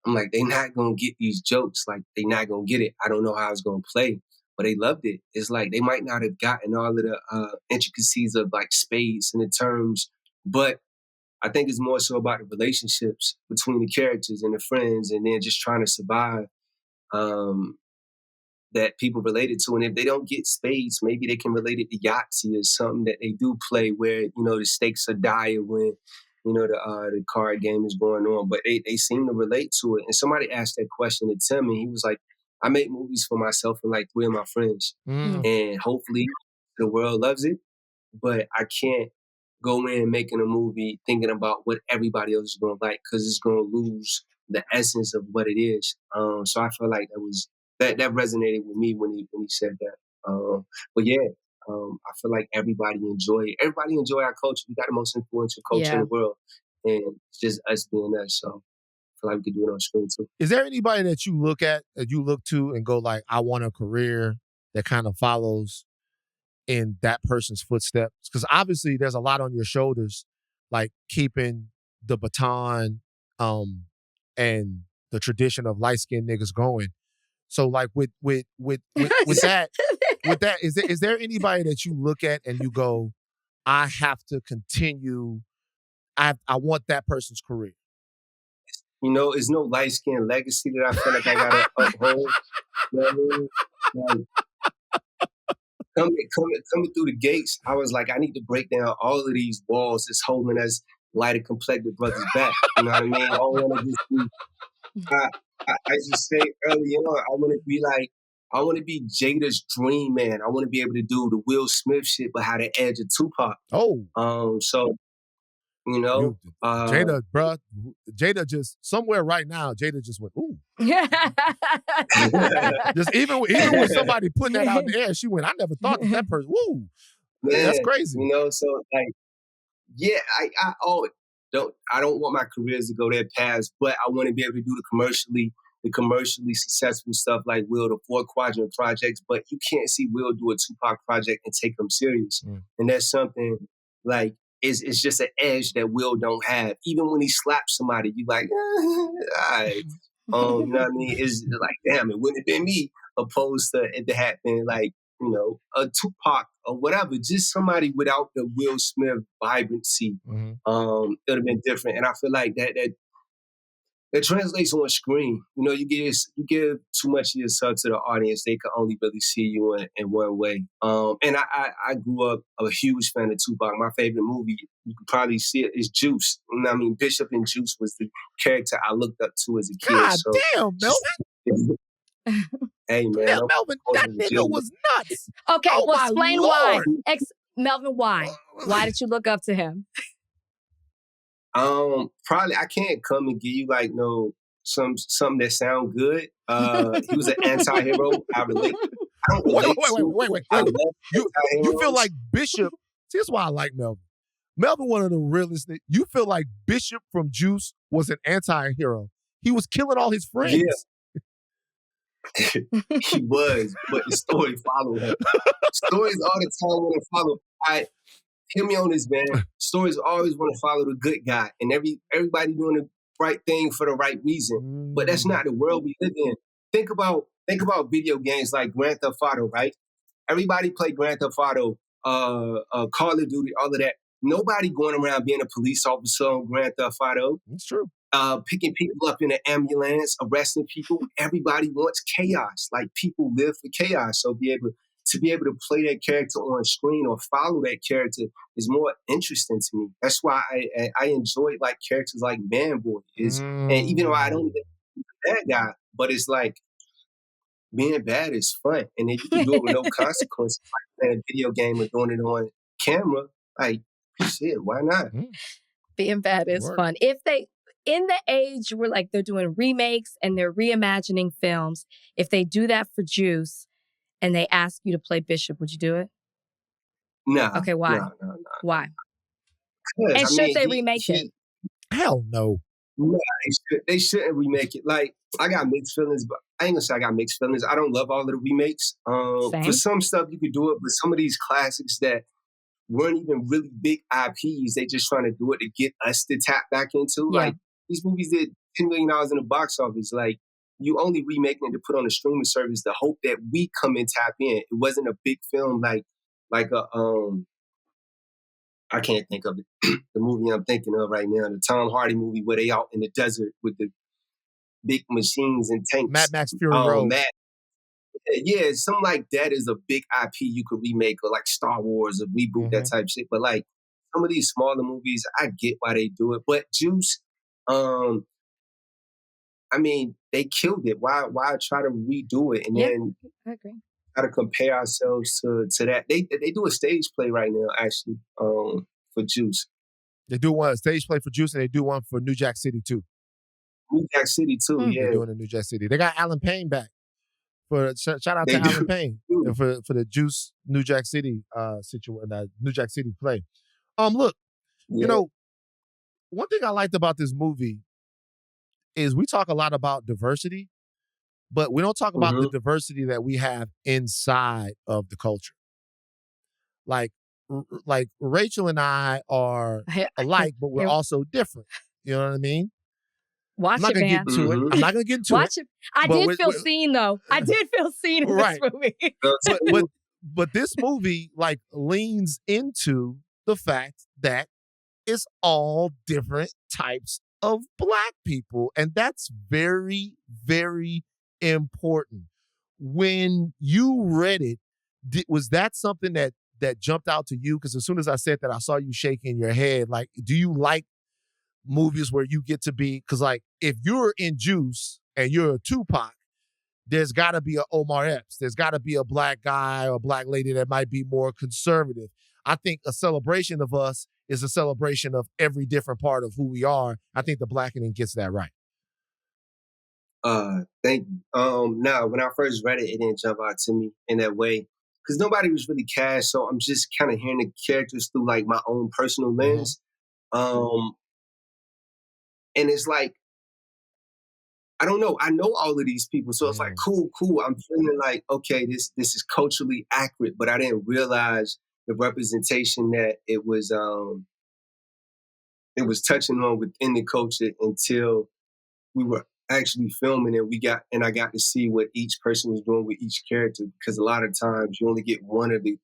I'm like, they not gonna get these jokes. Like, they not gonna get it. I don't know how it's gonna play, but they loved it. It's like they might not have gotten all of the intricacies of like spades and the terms, but I think it's more so about the relationships between the characters and the friends, and then just trying to survive that people related to. And if they don't get spades, maybe they can relate it to Yahtzee or something that they do play where, the stakes are dire when, the card game is going on. But they seem to relate to it. And somebody asked that question to Tim, and he was like, I make movies for myself and like 3 of my friends. And hopefully the world loves it. But I can't go in making a movie thinking about what everybody else is going to like, because it's going to lose the essence of what it is. So I feel like that resonated with me when he said that. But yeah, I feel like everybody enjoy our culture. We got the most influential culture in the world, and it's just us being us. So I feel like we could do it on screen too. Is there anybody that you look to and go like, I want a career that kind of follows in that person's footsteps? Because obviously there's a lot on your shoulders, like keeping the baton and the tradition of light-skinned niggas going. So like with that, is there anybody that you look at and you go, I have to continue, I want that person's career? You know, it's no light-skinned legacy that I feel like I gotta uphold. You know what I mean? Like, coming through the gates, I was like, I need to break down all of these walls that's holding us lighter complected brothers back. You know what I mean? I don't want to just be. I just say early on, I want to be Jada's dream man. I want to be able to do the Will Smith shit, but have the edge of Tupac. So you know, Jada, bruh, Jada just somewhere right now. Jada just went, ooh. Just even with somebody putting that out in the air, she went, I never thought that person. Woo, man, that's crazy. You know, so like, yeah, I don't want my careers to go that path, but I want to be able to do the commercially successful stuff like Will, the 4 Quadrant projects. But you can't see Will do a Tupac project and take them serious, and that's something like. It's just an edge that Will don't have. Even when he slaps somebody, you like, all right. You know what I mean? It's like, damn, it wouldn't have been me, opposed to it happening like, you know, a Tupac or whatever, just somebody without the Will Smith vibrancy. It would have been different. And I feel like that translates on screen. You know, you give too much of yourself to the audience, they can only really see you in one way. And I grew up a huge fan of Tupac. My favorite movie, you can probably see it, is Juice. You know what I mean? Bishop in Juice was the character I looked up to as a kid. God damn, Melvin. Hey, man. Melvin, that nigga was nuts. Okay, oh, well, explain Lord. why. Melvin, why? Why did you look up to him? Probably I can't come and give you like something that sound good. He was an anti-hero. I relate. I don't relate. Wait. You feel like Bishop. See, that's why I like Melvin. Melvin, one of the realest. You feel like Bishop from Juice was an anti-hero. He was killing all his friends. Yeah. He was, but the story followed him. Stories all the time want to follow. Hear me on this, man. Stories always want to follow the good guy, and everybody doing the right thing for the right reason. But that's not the world we live in. Think about video games like Grand Theft Auto, right? Everybody play Grand Theft Auto, Call of Duty, all of that. Nobody going around being a police officer on Grand Theft Auto. It's true. Picking people up in an ambulance, arresting people. Everybody wants chaos. Like, people live for chaos. So to be able to play that character on screen or follow that character is more interesting to me. That's why I enjoy like characters like Man Boy and even though I don't even be a bad guy, but it's like being bad is fun, and if you can do it with no consequences, like playing a video game or doing it on camera, like shit, why not? Being bad is fun. If they in the age where like they're doing remakes and they're reimagining films, if they do that for Juice and they ask you to play Bishop, would you do it? No. Okay, why? No. Why? And should they remake it? Hell no. No, they shouldn't remake it. Like, I got mixed feelings, but I ain't gonna say I got mixed feelings. I don't love all of the remakes. For some stuff you could do it, but some of these classics that weren't even really big IPs, they just trying to do it to get us to tap back into. Yeah. Like, these movies did $10 million in the box office. Like, you only remaking it to put on a streaming service to hope that we come and tap in. It wasn't a big film like a I can't think of it. The movie I'm thinking of right now, the Tom Hardy movie where they out in the desert with the big machines and tanks. Mad Max Fury Road. Yeah, something like that is a big IP you could remake, or like Star Wars, or reboot, that type shit. But like some of these smaller movies, I get why they do it. But Juice, I mean, they killed it. Why try to redo it and then I agree. Try to compare ourselves to that? They do a stage play right now, actually, for Juice. They do one stage play for Juice, and they do one for New Jack City too. New Jack City too, yeah. They're doing a New Jack City. They got Alan Payne back. Shout out to Alan Payne for the Juice New Jack City New Jack City play. Look, you know, one thing I liked about this movie is we talk a lot about diversity, but we don't talk about the Mm-hmm. diversity that we have inside of the culture. Like Rachel and I are alike, but we're also different. You know what I mean? I'm Watch not it, gonna get man. into it. Mm-hmm. I'm not gonna get into Watch it. it. I But did feel seen, though. I did feel seen in Right. this movie. But this movie like leans into the fact that it's all different types of Black people, and that's very, very important. When you read it, was that something that jumped out to you? Because as soon as I said that, I saw you shaking your head. Like, do you like movies where you get to be? Because like, if you're in Juice and you're a Tupac, there's got to be a Omar Epps. There's got to be a Black guy or a Black lady that might be more conservative. I think a celebration of us is a celebration of every different part of who we are. I think the Blackening gets that right. Thank you. Now, when I first read it, it didn't jump out to me in that way because nobody was really cast. So I'm just kind of hearing the characters through like my own personal lens. And it's like, I don't know. I know all of these people, so it's like cool. I'm feeling like, okay, this is culturally accurate, but I didn't realize the representation that it was touching on within the culture until we were actually filming and I got to see what each person was doing with each character, because a lot of times you only get one of the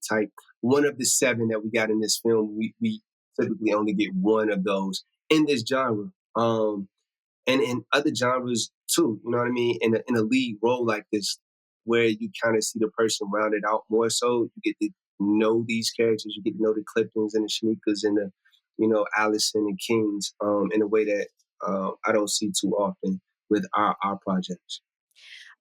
7 that we got in this film. We typically only get one of those in this genre. And in other genres too, you know what I mean? In a lead role like this, where you kind of see the person rounded out more so, you get to know these characters, you get to know the Cliftons and the Shanikas and the, Allison and Kings in a way that I don't see too often with our projects.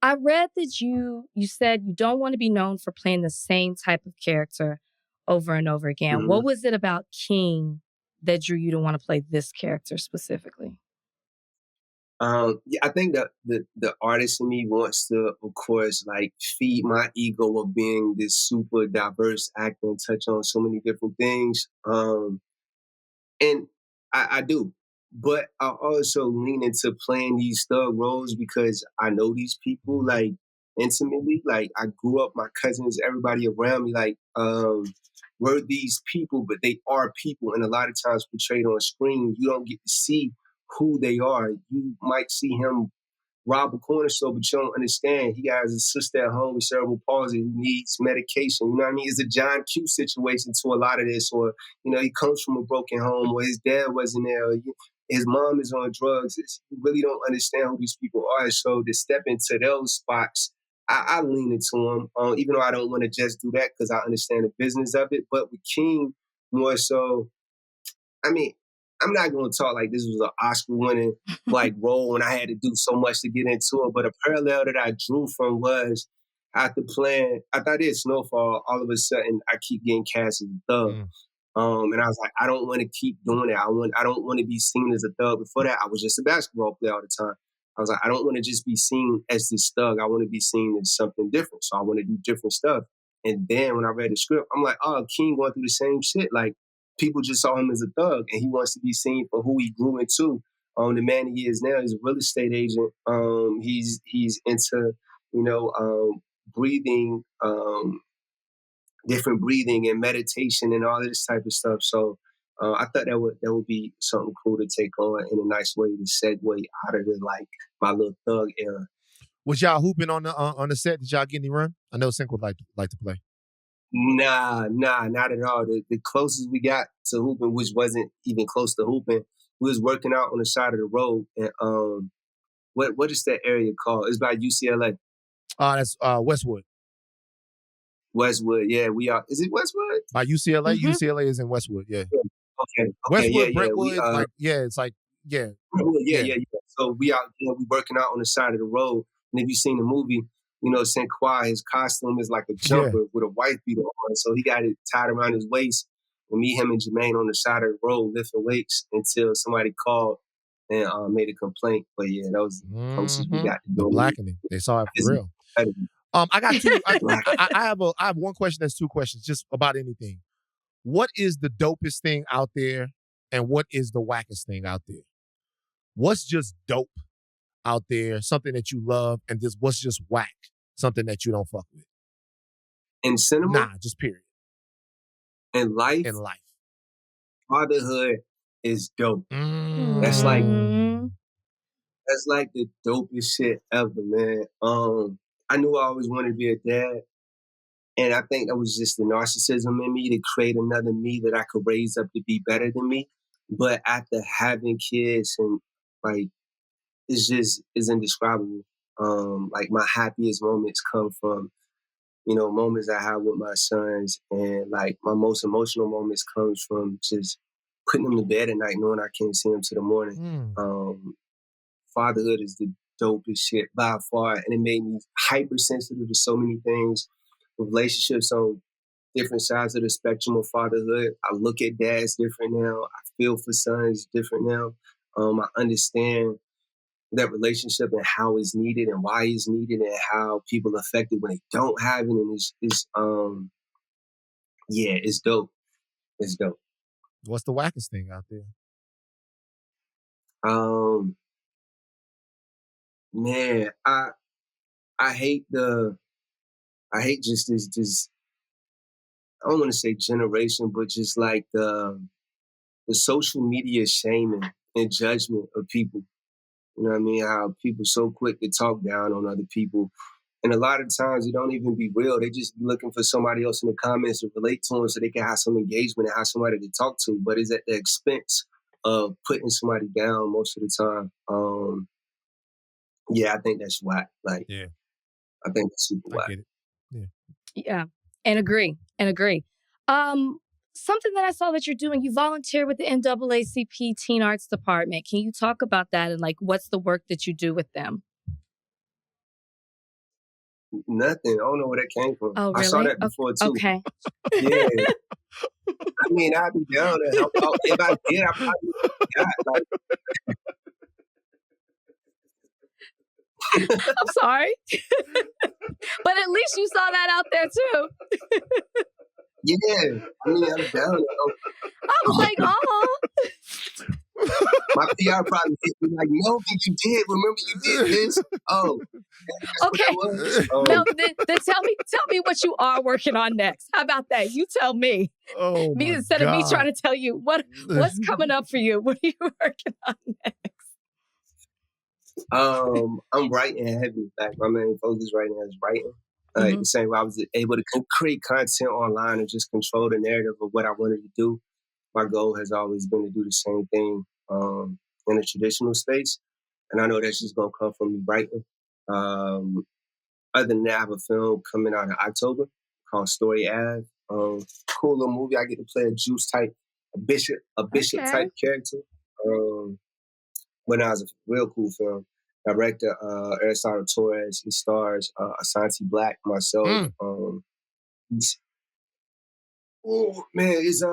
I read that you said you don't want to be known for playing the same type of character over and over again. Mm-hmm. What was it about King that drew you to want to play this character specifically? I think that the artist in me wants to, of course, like feed my ego of being this super diverse actor and touch on so many different things. And I do. But I also lean into playing these thug roles because I know these people like intimately. Like I grew up, my cousins, everybody around me, like were these people, but they are people. And a lot of times portrayed on screen, you don't get to see who they are. You might see him rob a corner store, but you don't understand. He has a sister at home with cerebral palsy who needs medication. You know what I mean? It's a John Q situation to a lot of this. Or, he comes from a broken home, or his dad wasn't there, or his mom is on drugs. You really don't understand who these people are. So to step into those spots, I lean into them, even though I don't want to just do that because I understand the business of it. But with King, more so, I mean, I'm not going to talk like this was an Oscar-winning like role and I had to do so much to get into it. But a parallel that I drew from was after I did Snowfall, all of a sudden I keep getting cast as a thug. And I was like, I don't want to keep doing it. I don't want to be seen as a thug. Before that, I was just a basketball player all the time. I was like, I don't want to just be seen as this thug. I want to be seen as something different. So I want to do different stuff. And then when I read the script, I'm like, oh, King going through the same shit. Like, people just saw him as a thug, and he wants to be seen for who he grew into. The man he is now is a real estate agent. He's into, breathing, different breathing and meditation and all this type of stuff. So I thought that would be something cool to take on in a nice way to segue out of the like my little thug era. Was y'all hooping on the set? Did y'all get any run? I know Sync would like to play. Nah, not at all. The closest we got to hooping, which wasn't even close to hooping, we was working out on the side of the road. And what is that area called? It's by UCLA. That's Westwood. Westwood, yeah. We are. Is it Westwood? By UCLA? Mm-hmm. UCLA is in Westwood, yeah. Okay. Westwood, yeah, Brentwood, yeah. Yeah. So we out, we working out on the side of the road. And if you've seen the movie, Saint Croix, his costume is like a jumper with a white beater on. So he got it tied around his waist. And me, him, and Jermaine on the side of the road lifting weights until somebody called and made a complaint. But yeah, that was the closest we got to the Blackening. They saw it for real. I got two. I have one question that's two questions, just about anything. What is the dopest thing out there, and what is the wackest thing out there? What's just dope out there, something that you love, and this what's just whack, something that you don't fuck with? In cinema? Nah, just period. In life? In life. Fatherhood is dope. Mm. That's like the dopest shit ever, man. I knew I always wanted to be a dad. And I think that was just the narcissism in me to create another me that I could raise up to be better than me. But after having kids and like, it's indescribable. Like my happiest moments come from, moments I have with my sons, and like my most emotional moments comes from just putting them to bed at night, knowing I can't see them till the morning. Fatherhood is the dopest shit by far, and it made me hypersensitive to so many things. Relationships on different sides of the spectrum of fatherhood. I look at dads different now. I feel for sons different now. I understand that relationship and how it's needed and why it's needed and how people are affected when they don't have it. And it's dope. It's dope. What's the wackest thing out there? Man, I hate just this I don't want to say generation, but just like the social media shaming and judgment of people. You know what I mean? How people so quick to talk down on other people. And a lot of times it don't even be real. They just be looking for somebody else in the comments to relate to them so they can have some engagement and have somebody to talk to. But it's at the expense of putting somebody down most of the time. I think that's whack. Like, yeah, I think that's super whack. I get it. Yeah, and agree. Something that I saw that you're doing, you volunteer with the NAACP Teen Arts Department. Can you talk about that and like what's the work that you do with them? Nothing. I don't know where that came from. Oh, really? I saw that before too. Okay. Yeah. I mean, I'd be down to help out. If I did, I probably would. I'm sorry. But at least you saw that out there too. Yeah. I mean, I'm down. I was like, oh. My PR probably hit me like, no, you did. Remember you did this? Oh. Okay. No, then tell me what you are working on next. How about that? You tell me. Oh, me instead of me trying to tell you what's coming up for you. What are you working on next? I'm writing heavy. Like my main focus right now is writing. Like the same way I was able to create content online and just control the narrative of what I wanted to do. My goal has always been to do the same thing in a traditional space. And I know that's just going to come from me writing. Other than that, I have a film coming out in October called Story Ave. Cool little movie. I get to play a juice type, a bishop type character. But now it's a real cool film. Director Aristotle Torres. It stars Asante Black, myself. Oh man, it's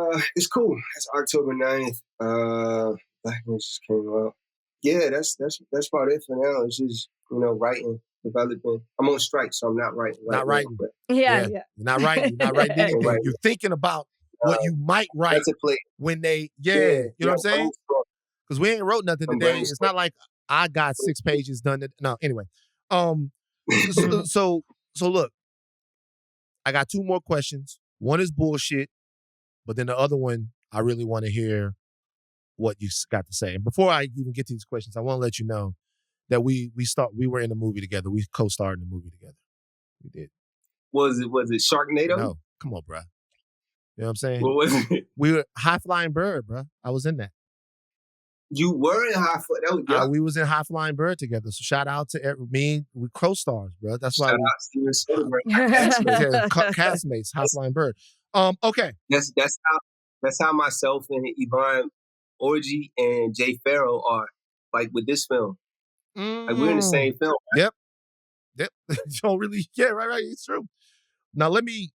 cool. It's October 9th. Blackness just came out. Yeah, that's about it for now. It's just writing, developing. I'm on strike, so I'm not writing. Not writing. Yeah. You're not writing. You're not writing anything. Right. You're thinking about what you might write when they. Yeah, you know what I'm saying? Because we ain't wrote nothing today. It's not like I got 6 pages done. No, anyway. So look, I got 2 more questions. One is bullshit, but then the other one, I really want to hear what you got to say. And before I even get to these questions, I want to let you know that we were in a movie together. We co-starred in a movie together. We did. Was it Sharknado? No, come on, bro. You know what I'm saying? What was it? We were High Flying Bird, bro. I was in that. You were in High Flying Bird? We was in High Flying Bird together. So shout out to me. We co-stars, bro. That's why shout out Steven Soderbergh. Castmates, High Flying Bird. Okay. That's how myself and Yvonne Orji and Jay Farrow are like with this film. Like we're in the same film. Right? Yep. Don't really. Yeah, right. It's true. Now let me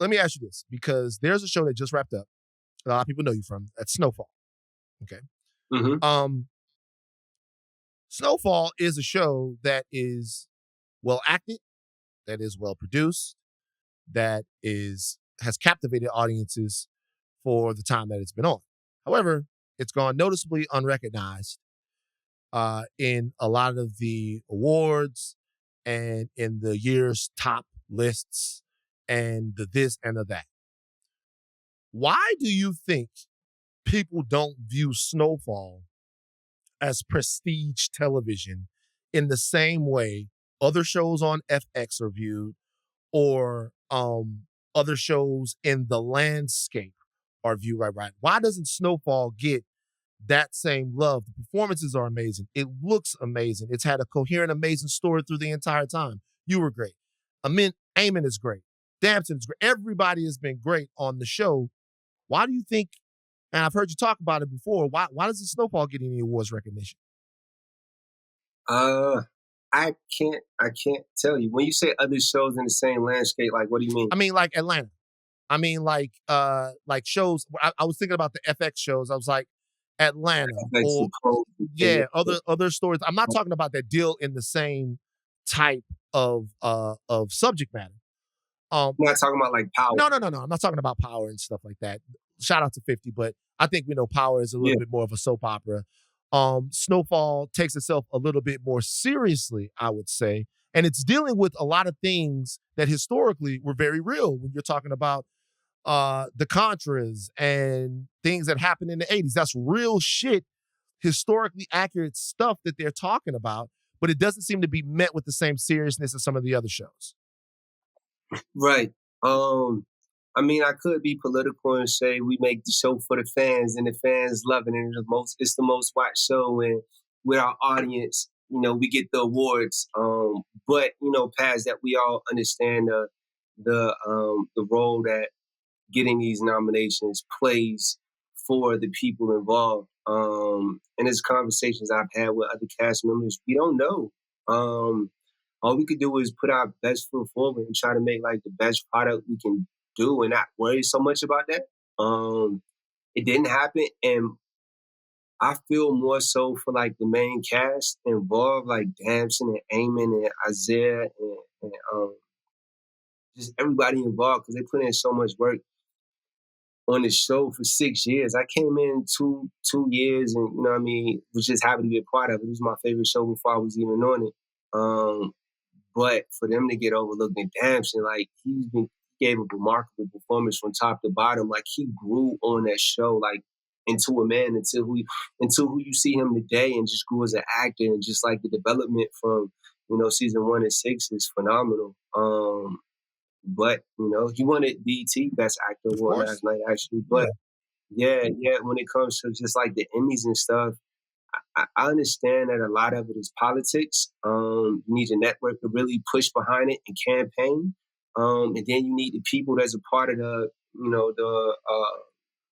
ask you this, because there's a show that just wrapped up. A lot of people know you from. That's Snowfall. Okay. Mm-hmm. Snowfall is a show that is well acted, that is well produced, that has captivated audiences for the time that it's been on. However, it's gone noticeably unrecognized in a lot of the awards and in the year's top lists and the this and the that. Why do you think people don't view Snowfall as prestige television in the same way other shows on FX are viewed or other shows in the landscape are viewed right? Why doesn't Snowfall get that same love? The performances are amazing. It looks amazing. It's had a coherent, amazing story through the entire time. You were great. Eamon is great. Damson is great. Everybody has been great on the show. Why do you think, and I've heard you talk about it before, why doesn't Snowfall get any awards recognition? I can't tell you. When you say other shows in the same landscape, like what do you mean? I mean, like Atlanta. I mean, like shows. I was thinking about the FX shows. I was like Atlanta, or other stories. I'm not talking about that deal in the same type of subject matter. I'm not talking about like Power. No. I'm not talking about Power and stuff like that. Shout out to 50, but I think we know Power is a little bit more of a soap opera. Snowfall takes itself a little bit more seriously, I would say. And it's dealing with a lot of things that historically were very real when you're talking about the Contras and things that happened in the 80s. That's real shit, historically accurate stuff that they're talking about, but it doesn't seem to be met with the same seriousness as some of the other shows. Right. I mean, I could be political and say we make the show for the fans and the fans love it and it's the most watched show, and with our audience, we get the awards. But past that, we all understand the role that getting these nominations plays for the people involved. And as conversations I've had with other cast members, we don't know. All we could do is put our best foot forward and try to make like the best product we can do and not worry so much about that. It didn't happen, and I feel more so for like the main cast involved, like Damson and Eamon and Isaiah and just everybody involved, because they put in so much work on the show for 6 years. I came in two years and, was just happy to be a part of it. It was my favorite show before I was even on it. But for them to get overlooked in Damson, like he gave a remarkable performance from top to bottom. Like he grew on that show, like into a man until who you see him today, and just grew as an actor, and just like the development from, season 1 and 6 is phenomenal. But, he won it BET Best Actor Award last night, actually. But yeah, when it comes to just like the Emmys and stuff, I understand that a lot of it is politics. You need a network to really push behind it and campaign. And then you need the people that's a part of the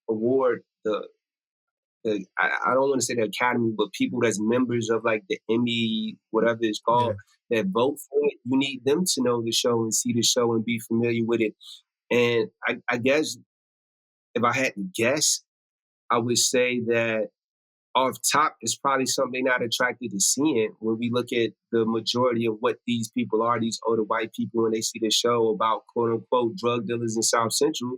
award, I don't want to say the Academy, but people that's members of like the Emmy, whatever it's called, that vote for it. You need them to know the show and see the show and be familiar with it. And I guess if I had to guess, I would say that off top, it's probably something not attracted to seeing when we look at the majority of what these people are, these older white people, when they see the show about quote unquote drug dealers in South Central.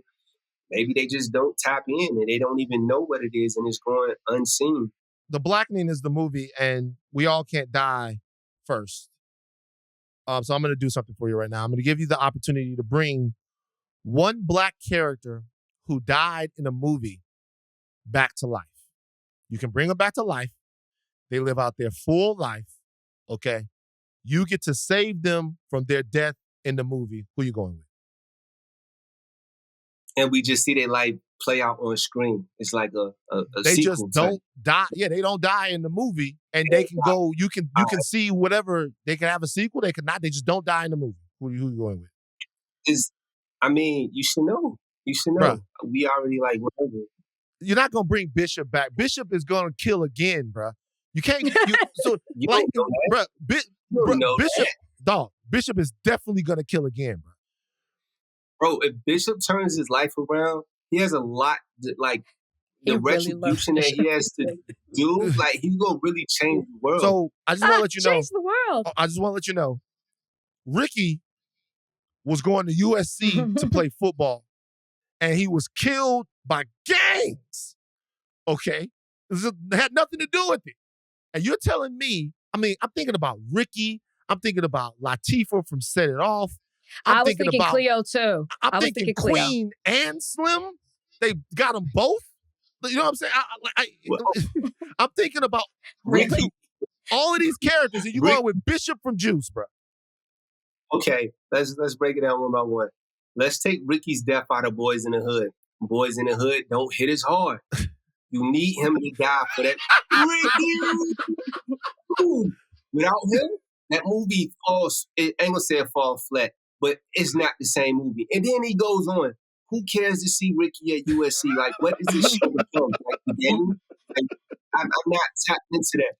Maybe they just don't tap in and they don't even know what it is, and it's going unseen. The Blackening is the movie, and we all can't die first. So I'm going to do something for you right now. I'm going to give you the opportunity to bring one Black character who died in a movie back to life. You can bring them back to life. They live out their full life, okay? You get to save them from their death in the movie. Who you going with? And we just see their life play out on screen. It's like a they sequel just don't die. Yeah, they don't die in the movie, and they can go. You can see whatever. They can have a sequel. They can not. They just don't die in the movie. Who you going with? You should know. You should know. Bruh. We already like whatever. You're not gonna bring Bishop back. Bishop is gonna kill again, bro. You can't. Bishop is definitely gonna kill again, bro. Bro, if Bishop turns his life around, he has a lot to, like, the retribution that he has to do. Like, he's gonna really change the world. So I just want to let you know. Change the world. I just want to let you know. Ricky was going to USC to play football, and he was killed by gangs. Okay, it had nothing to do with it. And you're telling me, I mean, I'm thinking about Ricky. I'm thinking about Latifah from Set It Off. I was thinking Cleo too. I'm thinking Queen and Slim. They got them both. You know what I'm saying? I'm thinking about Really? all of these characters, and you going with Bishop from Juice, bro. Okay, let's break it down one by one. Let's take Ricky's death out of Boys in the Hood. Boys in the Hood don't hit as hard. You need him to die for that. Ricky! Without him, that movie falls, I ain't gonna say it falls flat, but it's not the same movie. And then he goes on. Who cares to see Ricky at USC? Like, what is this show become? Like, the game? Like, I'm not tapped into that.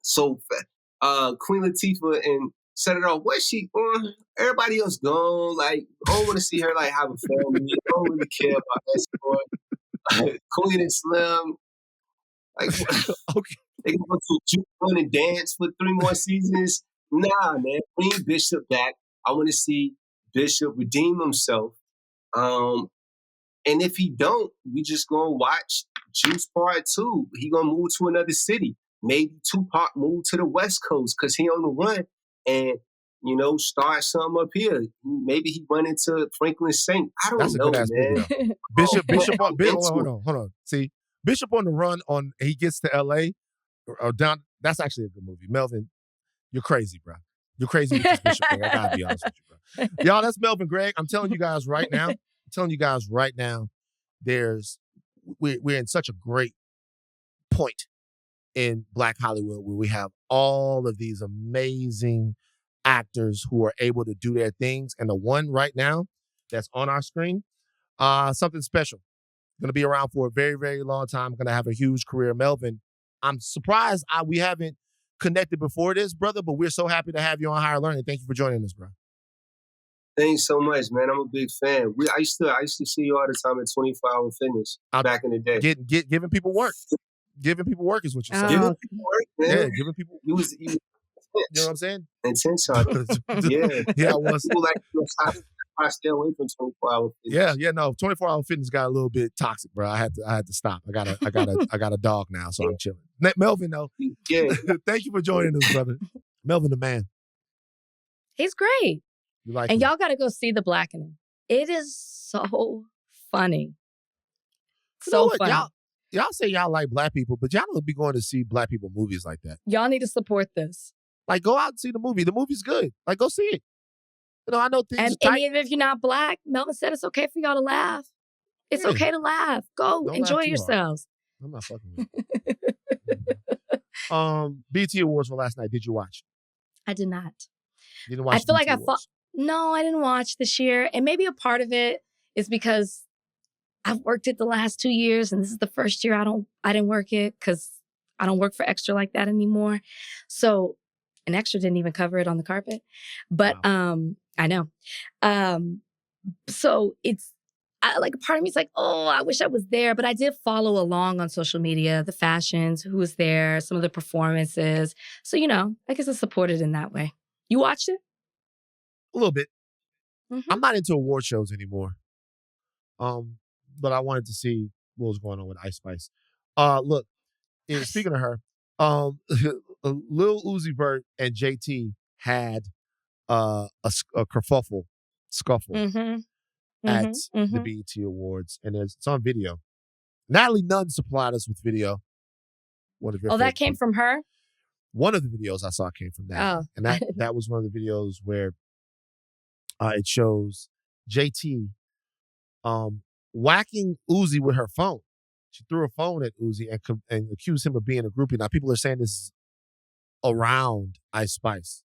So, Queen Latifah and Set It Off, where's she? Everybody else gone. Like, I don't want to see her, like, have a family. I don't really care about that story. Queen and Slim. Like, Okay. they can go to Juke Run and dance for 3 more seasons. Nah, man. Bring Bishop back. I want to see Bishop redeem himself. And if he don't, we just gonna watch Juice Part 2. He gonna move to another city. Maybe Tupac move to the West Coast because he on the run and, you know, start something up here. Maybe he run into Franklin Saint. I don't know, man. Bishop hold on. See, Bishop on the run he gets to LA or down. That's actually a good movie. Melvin, you're crazy, bro. You're crazy with this Bishop thing. I gotta be honest with you, bro. Y'all, that's Melvin Gregg. I'm telling you guys right now, we're in such a great point in Black Hollywood where we have all of these amazing actors who are able to do their things. And the one right now that's on our screen, something special. Going to be around for a very, very long time. Going to have a huge career. Melvin, I'm surprised we haven't connected before this, brother, but we're so happy to have you on Higher Learning. Thank you for joining us, bro. Thanks so much, man. I'm a big fan. I used to see you all the time at 24 Hour Fitness back in the day. Giving people work. Giving people work is what you're saying. Giving people work, man. Yeah, giving people. You know what I'm saying? Intense on it. Yeah, I was. People like I stay away from 24 Hour Fitness. Yeah, no. 24 Hour Fitness got a little bit toxic, bro. I had to stop. I got a dog now, so I'm chilling. Melvin, though. Yeah. Thank you for joining us, brother. Melvin the man. He's great. You like and him? Y'all got to go see The Blackening. It is so funny. So funny. Y'all say y'all like black people, but y'all don't be going to see black people movies like that. Y'all need to support this. Like, go out and see the movie. The movie's good. Like, go see it. You know, I know things and even if you're not black, Melvin said it's okay for y'all to laugh. It's okay to laugh. Go Don't enjoy laugh too yourselves. hard. I'm not fucking with you. BET Awards for last night. Did you watch? I did not. You didn't watch? I feel like Awards? No, I didn't watch this year. And maybe a part of it is because I've worked it the last 2 years, and this is the first year I didn't work it because I don't work for Extra like that anymore. So, and Extra didn't even cover it on the carpet. But wow. I know. So it's like part of me is like, oh, I wish I was there. But I did follow along on social media, the fashions, who was there, some of the performances. So, you know, I guess I supported in that way. You watched it? A little bit. Mm-hmm. I'm not into award shows anymore. But I wanted to see what was going on with Ice Spice. Look, speaking of her, Lil Uzi Vert and JT had a kerfuffle, scuffle at the BET Awards, and it's on video. Natalie Nunn supplied us with video. That came from her? One of the videos I saw came from that. Oh. And that was one of the videos where it shows JT whacking Uzi with her phone. She threw her phone at Uzi and accused him of being a groupie. Now, people are saying this is around Ice Spice.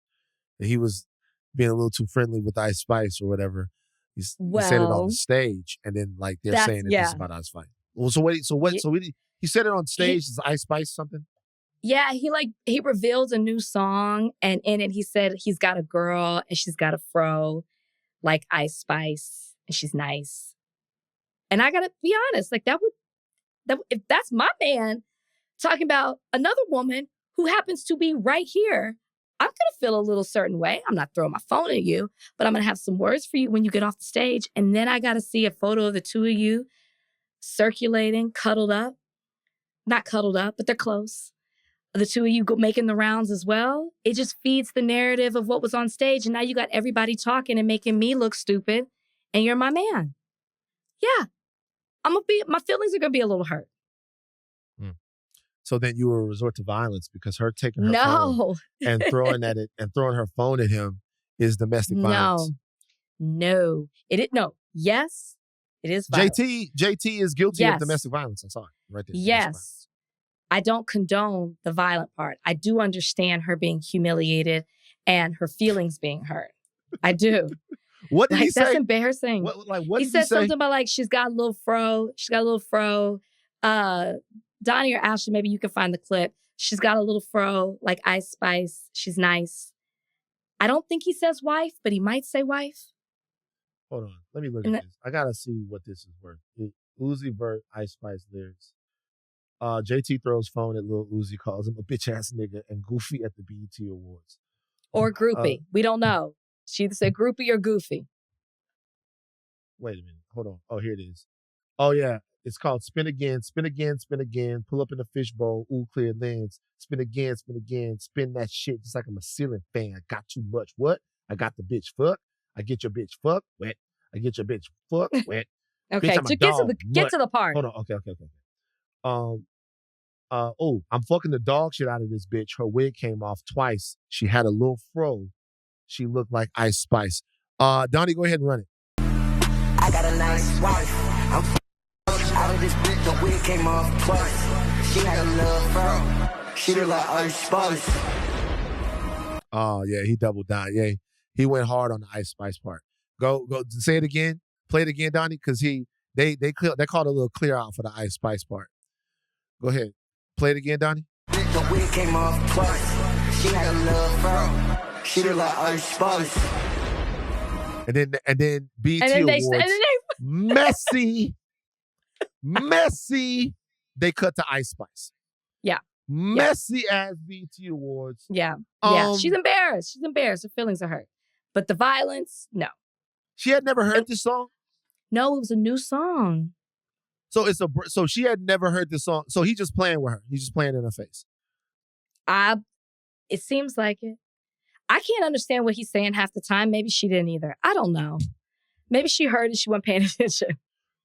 That he was being a little too friendly with Ice Spice or whatever. He said it on the stage, and then like they're saying that this is about Ice Spice. Well, he said it on stage. Is Ice Spice something? Yeah, he revealed a new song, and in it he said he's got a girl and she's got a fro like Ice Spice, and she's nice. And I gotta be honest, like that if that's my man talking about another woman who happens to be right here, I'm gonna feel a little certain way. I'm not throwing my phone at you, but I'm gonna have some words for you when you get off the stage. And then I gotta see a photo of the two of you circulating, cuddled up. not cuddled up, but they're close. The two of you making the rounds as well. It just feeds the narrative of what was on stage. And now you got everybody talking and making me look stupid. And you're my man. Yeah. My feelings are going to be a little hurt. So then you will resort to violence because her taking her phone and throwing at it and throwing her phone at him is domestic violence. No. Yes, it is violence. JT is guilty of domestic violence. I saw it right there. Yes. I don't condone the violent part. I do understand her being humiliated and her feelings being hurt. I do. What did he say? That's embarrassing. What he said something about like she's got a little fro. Donnie or Ashleigh, maybe you can find the clip. She's got a little fro, like Ice Spice. She's nice. I don't think he says wife, but he might say wife. Hold on. Let me look at this. I got to see what this is worth. Uzi Vert, Ice Spice lyrics. JT throws phone at Lil Uzi, calls him a bitch ass nigga and goofy at the BET Awards. Or groupie. We don't know. She either said groupie or goofy. Wait a minute. Hold on. Oh, here it is. Oh, yeah. It's called Spin Again, Spin Again, Spin Again. Pull up in a fishbowl, ooh, clear lens. Spin again, spin that shit just like I'm a ceiling fan. I got too much. What? I got the bitch fuck. I get your bitch fuck wet. I get your bitch fuck wet. Okay, bitch, get to the part. Hold on. Okay. I'm fucking the dog shit out of this bitch. Her wig came off twice. She had a little fro. She looked like Ice Spice. Donnie, go ahead and run it. I got a nice wife. I'm out of this bitch. The wig came off twice. She had a little fro. She looked like Ice Spice. Oh yeah, he doubled down. Yeah, he went hard on the Ice Spice part. Go, say it again. Play it again, Donnie, because they called a little clear out for the Ice Spice part. Go ahead, play it again, Donnie. The wig came off twice. She had a little fro. She looked like Ice Spice. And then BET Awards. Messy. They cut to Ice Spice. Yeah. Messy as BET Awards. Yeah. She's embarrassed. Her feelings are hurt. But the violence, no. She had never heard this song? No, it was a new song. So she had never heard this song. So he's just playing with her. He's just playing in her face. It seems like it. I can't understand what he's saying half the time. Maybe she didn't either. I don't know. Maybe she heard and she wasn't paying attention.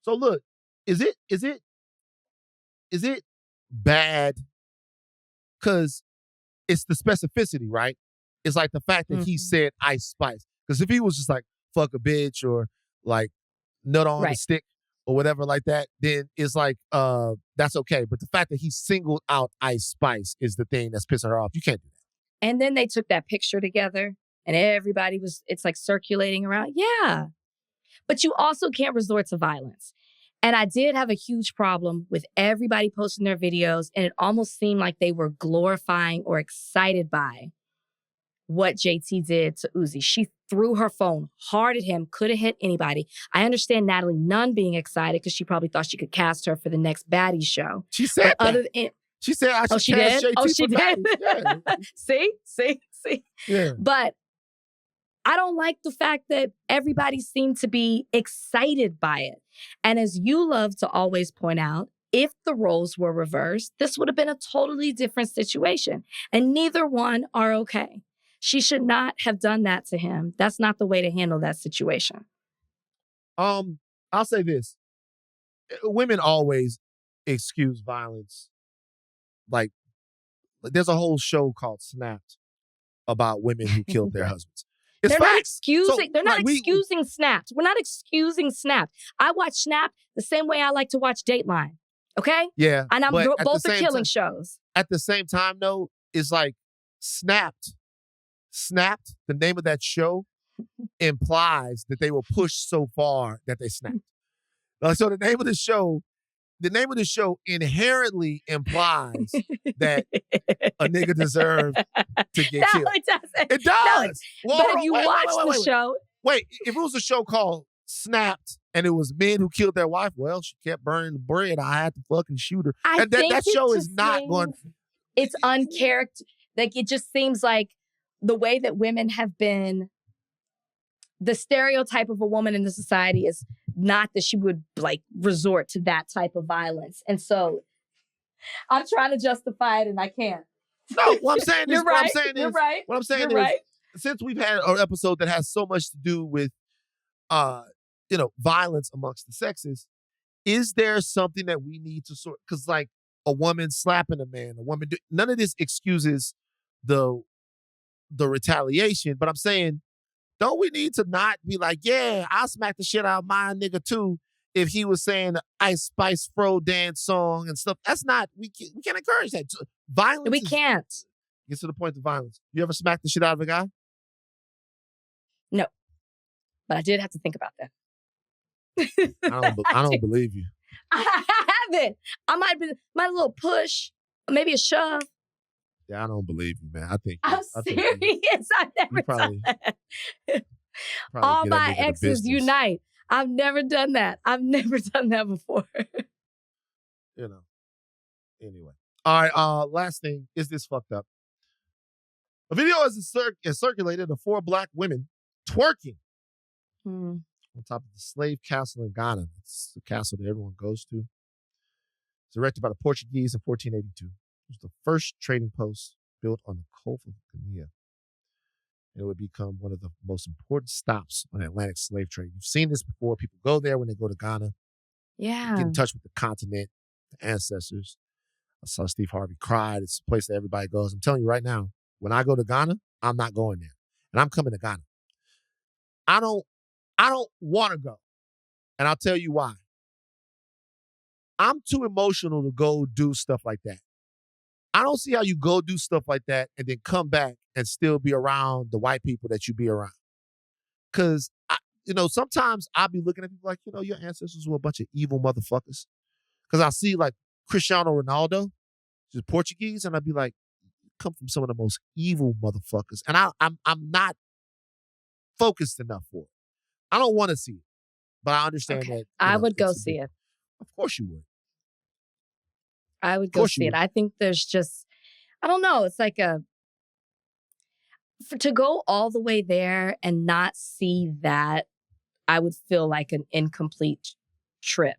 So look, is it bad? Because it's the specificity, right? It's like the fact that he said Ice Spice. Because if he was just like, fuck a bitch or like nut on the stick or whatever like that, then it's like, that's okay. But the fact that he singled out Ice Spice is the thing that's pissing her off. You can't do that. And then they took that picture together and everybody it's like circulating around. Yeah. But you also can't resort to violence. And I did have a huge problem with everybody posting their videos, and it almost seemed like they were glorifying or excited by what JT did to Uzi. She threw her phone hard at him, could have hit anybody. I understand Natalie Nunn being excited because she probably thought she could cast her for the next baddie show. She said she said I should cast JT she did? Yeah. See? Yeah. But I don't like the fact that everybody seemed to be excited by it. And as you love to always point out, if the roles were reversed, this would have been a totally different situation. And neither one are okay. She should not have done that to him. That's not the way to handle that situation. I'll say this. Women always excuse violence. Like, there's a whole show called Snapped about women who killed their husbands. They're not excusing Snapped. We're not excusing Snapped. I watch Snapped the same way I like to watch Dateline. Okay? Yeah. And both are killing shows. At the same time, though, it's like Snapped, the name of that show, implies that they were pushed so far that they snapped. So the name of the show inherently implies that a nigga deserved to get killed. No, it doesn't. It does. No, but if you watch the show. Wait, if it was a show called Snapped and it was men who killed their wife, well, she kept burning the bread. I had to fucking shoot her. That show is not going. It's uncharacteristic. Like, it just seems like the way that women have been, the stereotype of a woman in the society is not that she would like resort to that type of violence. And so I'm trying to justify it and I can't. No, what I'm saying is, You're right. You're right. What I'm saying You're is, right. since we've had an episode that has so much to do with, violence amongst the sexes, is there something that we need to sort? Because like a woman slapping a man, none of this excuses the retaliation. But I'm saying, don't we need to not be like, yeah, I'll smack the shit out of my nigga too if he was saying the Ice Spice Fro dance song and stuff? That's not, we can't encourage that. Violence. We can't. Gets to the point of violence. You ever smack the shit out of a guy? No. But I did have to think about that. I don't believe you. I haven't. I might be my little push, maybe a shove. Yeah, I don't believe you, man. I'm serious. I've never done that. All my exes unite. I've never done that. I've never done that before. Anyway. All right, last thing. Is this fucked up? A video is circulated of 4 black women twerking on top of the slave castle in Ghana. It's the castle that everyone goes to. It's erected by the Portuguese in 1482. It was the first trading post built on the Gulf of Guinea. It would become one of the most important stops on the Atlantic slave trade. You've seen this before. People go there when they go to Ghana. Yeah. Get in touch with the continent, the ancestors. I saw Steve Harvey cry. It's a place that everybody goes. I'm telling you right now, when I go to Ghana, I'm not going there. And I'm coming to Ghana. I don't want to go. And I'll tell you why. I'm too emotional to go do stuff like that. I don't see how you go do stuff like that and then come back and still be around the white people that you be around. Because, sometimes I'll be looking at people like, your ancestors were a bunch of evil motherfuckers. Because I see like Cristiano Ronaldo, just Portuguese, and I'd be like, come from some of the most evil motherfuckers. And I'm not focused enough for it. I don't want to see it. But I understand that. I would go see it. Of course you would. I would go see it. I think there's just, I don't know. It's like to go all the way there and not see that, I would feel like an incomplete trip.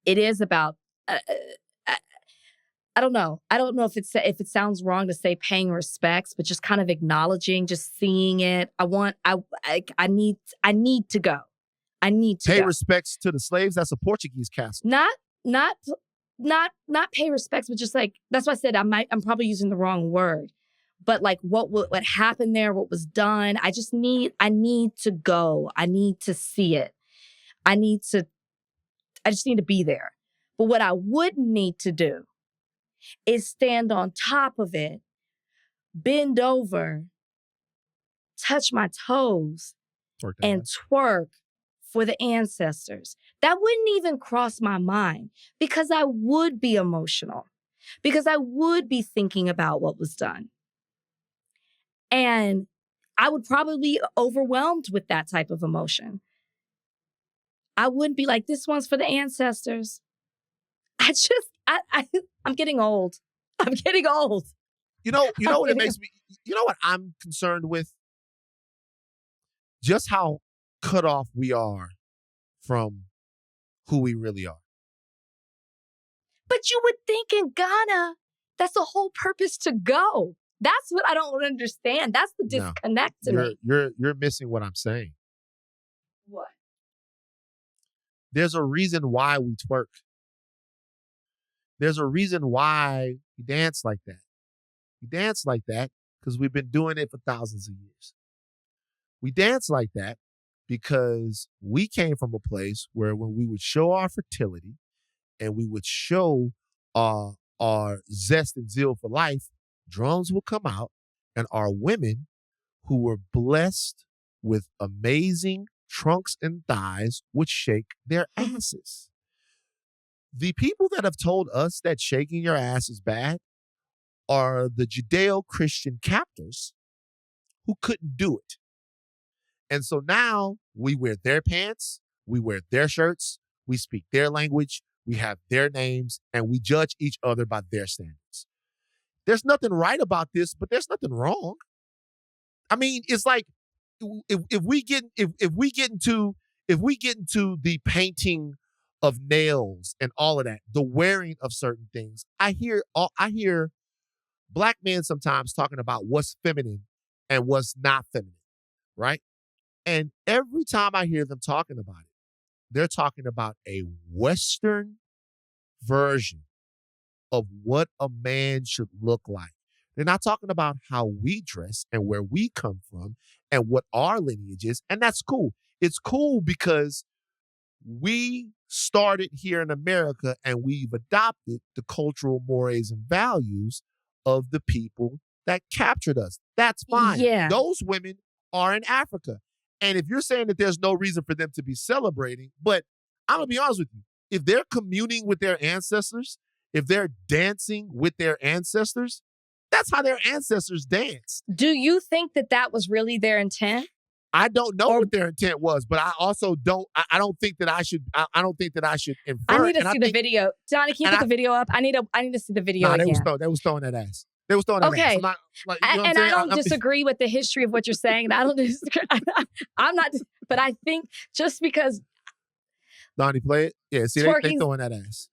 It is about, I don't know. I don't know if it sounds wrong to say paying respects, but just kind of acknowledging, just seeing it. I need to go. I need to pay respects to the slaves. That's a Portuguese castle. Not pay respects, but just like, that's why I said I'm probably using the wrong word. But like what happened there, what was done, I just need to go. I need to see it. I just need to be there. But what I would need to do is stand on top of it, bend over, touch my toes, and twerk for the ancestors. That wouldn't even cross my mind because I would be emotional, because I would be thinking about what was done. And I would probably be overwhelmed with that type of emotion. I wouldn't be like, this one's for the ancestors. I'm getting old. I'm getting old. You know what it makes me, what I'm concerned with? Just how cut off we are from who we really are. But you would think in Ghana, that's the whole purpose to go. That's what I don't understand. That's the disconnect to me. You're missing what I'm saying. What? There's a reason why we twerk. There's a reason why we dance like that. We dance like that because we've been doing it for thousands of years. We dance like that because we came from a place where when we would show our fertility and we would show our zest and zeal for life, drums would come out and our women who were blessed with amazing trunks and thighs would shake their asses. The people that have told us that shaking your ass is bad are the Judeo-Christian captors who couldn't do it. And so now we wear their pants, we wear their shirts, we speak their language, we have their names, and we judge each other by their standards. There's nothing right about this, but there's nothing wrong. I mean, it's like if we get into the painting of nails and all of that, the wearing of certain things. I hear Black men sometimes talking about what's feminine and what's not feminine, right? And every time I hear them talking about it, they're talking about a Western version of what a man should look like. They're not talking about how we dress and where we come from and what our lineage is. And that's cool. It's cool because we started here in America and we've adopted the cultural mores and values of the people that captured us. That's fine. Yeah. Those women are in Africa. And if you're saying that there's no reason for them to be celebrating, but I'm going to be honest with you, if they're communing with their ancestors, if they're dancing with their ancestors, that's how their ancestors danced. Do you think that that was really their intent? I don't know what their intent was, but I also don't. I don't think that I should. I don't think that I should infer. I need to see the video. Donnie, can you put the video up? I need to see the video again. They was throwing that ass. They was throwing that ass. I'm not, like, you know and I don't disagree with the history of what you're saying. I don't disagree. I'm not. But I think just because Donnie, play it. Yeah, see, they throwing that ass.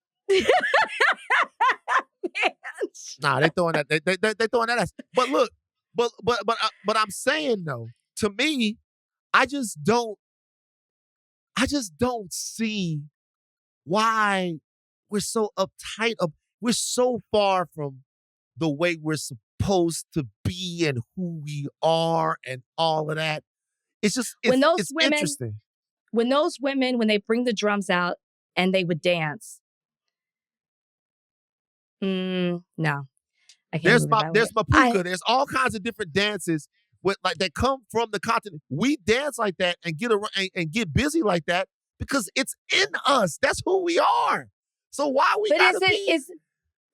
Nah, they throwing that. They throwing that ass. But look, but I'm saying though, to me, I just don't see why we're so uptight. We're so far from the way we're supposed to be and who we are and all of that. It's just it's interesting. When those women, when they bring the drums out and they would dance. No, I can't. There's mapuka. There's all kinds of different dances that come from the continent. We dance like that and get busy like that because it's in us. That's who we are. So why we gotta be?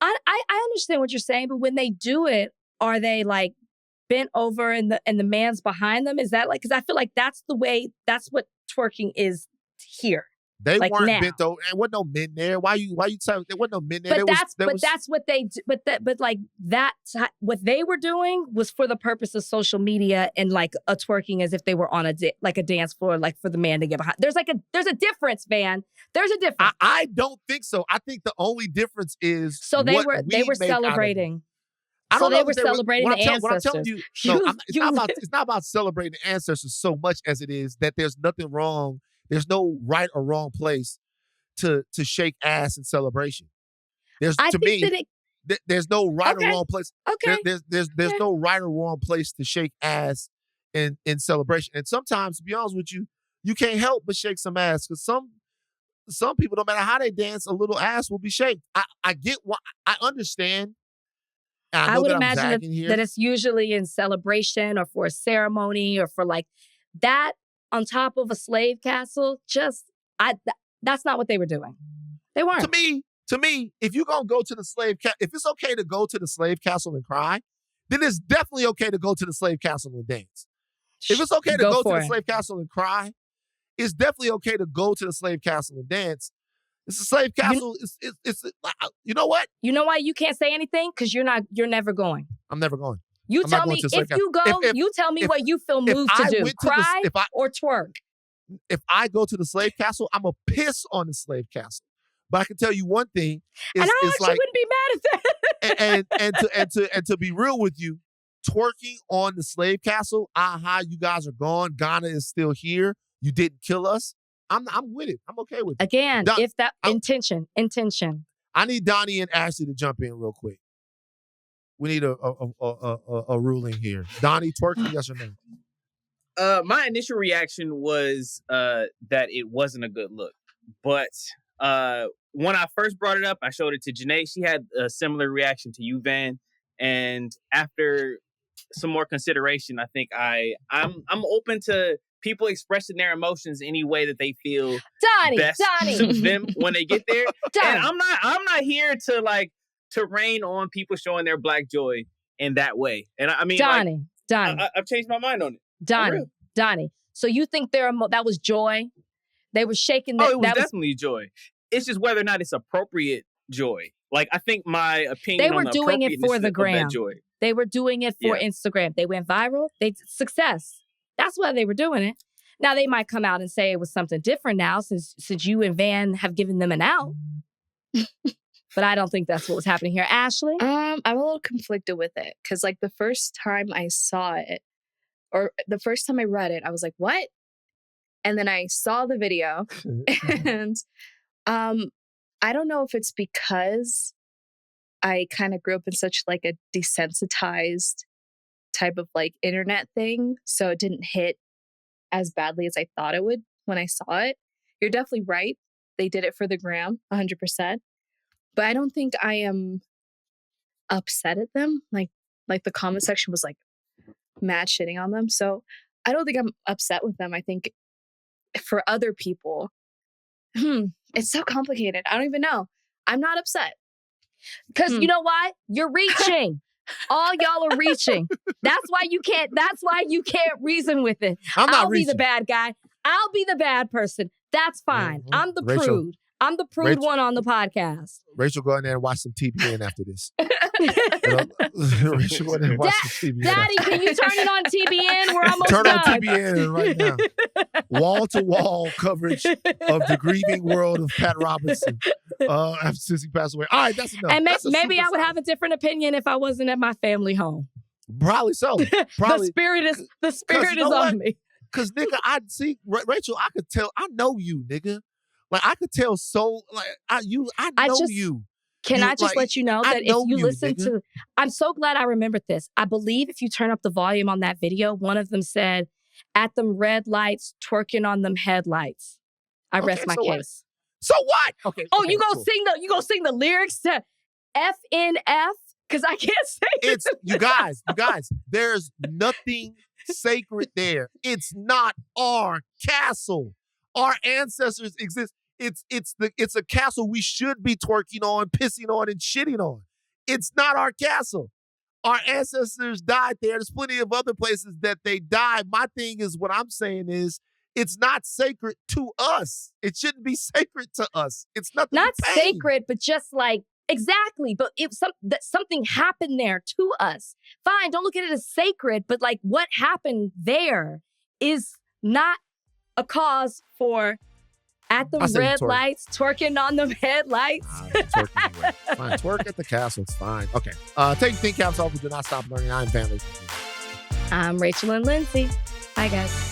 I understand what you're saying, but when they do it, are they like bent over and the man's behind them? Is that like, because I feel like that's what twerking is here. They like weren't now. bent over. There wasn't no men there. Why you saying there wasn't no men there? That's what they do. But like that, what they were doing was for the purpose of social media and like a twerking as if they were on a dance floor, like for the man to get behind. There's a difference, Van. There's a difference. I don't think so. I think the only difference is they were celebrating. So they were celebrating the ancestors. What I'm telling you, it's not about celebrating the ancestors so much as it is that there's nothing wrong. There's no right or wrong place to shake ass in celebration. There's no right or wrong place. Okay. There's no right or wrong place to shake ass in celebration. And sometimes, to be honest with you, you can't help but shake some ass because some people, no matter how they dance, a little ass will be shaken. I get why. I understand. I would imagine that it's usually in celebration or for a ceremony or for like that. On top of a slave castle, that's not what they were doing. They weren't. To me, if you're gonna go to the slave castle, if it's okay to go to the slave castle and cry, then it's definitely okay to go to the slave castle and dance. If it's okay to go to the slave castle and cry, it's definitely okay to go to the slave castle and dance. It's a slave castle. It's you know what? You know why you can't say anything? Because you're never going. I'm never going. You tell me if you go. You tell me what you feel moved to do: cry or twerk. If I go to the slave castle, I'm a piss on the slave castle. But I can tell you one thing: and I actually wouldn't be mad at that. and to be real with you, twerking on the slave castle. Aha, you guys are gone. Ghana is still here. You didn't kill us. I'm with it. I'm okay with it. Again, if that intention. I need Donnie and Ashleigh to jump in real quick. We need a ruling here. Donnie, twerking, yes or no? My initial reaction was that it wasn't a good look. But when I first brought it up, I showed it to Janae. She had a similar reaction to you, Van. And after some more consideration, I think I'm open to people expressing their emotions any way that they feel best suits them when they get there. And I'm not here to rain on people showing their Black joy in that way. And I mean, Donnie. I've changed my mind on it. Donnie. So you think that was joy? They were shaking. It was definitely joy. It's just whether or not it's appropriate joy. Like, I think my opinion. They were doing it for the gram. Joy. They were doing it for Instagram. They went viral. Success. That's why they were doing it. Now, they might come out and say it was something different now since you and Van have given them an out. But I don't think that's what was happening here. Ashleigh? I'm a little conflicted with it because, like, the first time I saw it, or the first time I read it, I was like, what? And then I saw the video, and I don't know if it's because I kind of grew up in such, like, a desensitized type of, like, internet thing, so it didn't hit as badly as I thought it would when I saw it. You're definitely right. They did it for the gram, 100%. But I don't think I am upset at them. Like the comment section was like mad shitting on them. So I don't think I'm upset with them. I think for other people, it's so complicated. I don't even know. I'm not upset. Because you know why? You're reaching. All y'all are reaching. That's why you can't reason with it. I'll be the bad guy. I'll be the bad person. That's fine. Mm-hmm. I'm the prude. I'm the prude one on the podcast. Rachel, go in there and watch some TBN after this. Rachel, go in there and watch some TBN. Daddy, can you turn it on TBN? We're almost done. Turn on TBN right now. Wall-to-wall coverage of the grieving world of Pat Robinson since he passed away. All right, that's enough. And maybe I would have a different opinion if I wasn't at my family home. Probably so. Probably. the spirit is on me. Because, nigga, I see, Rachel, I could tell, I know you, nigga. Like, I could tell so, like, I know you. Can I just like, let you know that if you listen to, I'm so glad I remembered this. I believe if you turn up the volume on that video, one of them said, at them red lights, twerking on them headlights. I rest my case. So what? Okay. Oh, you gonna sing the lyrics to FNF? Because I can't say it's you guys, there's nothing sacred there. It's not our castle. Our ancestors exist. It's a castle we should be twerking on, pissing on, and shitting on. It's not our castle. Our ancestors died there. There's plenty of other places that they died. My thing is, what I'm saying is, it's not sacred to us. It shouldn't be sacred to us. It's nothing. Not sacred, but just like, exactly. But something happened there to us. Fine, don't look at it as sacred, but like what happened there is not a cause for at the red lights, twerking on the headlights. Fine, twerk at the castle. It's fine. Okay. Take think caps off. We do not stop learning. I'm Van Lathan. I'm Rachel and Lindsay. Bye, guys.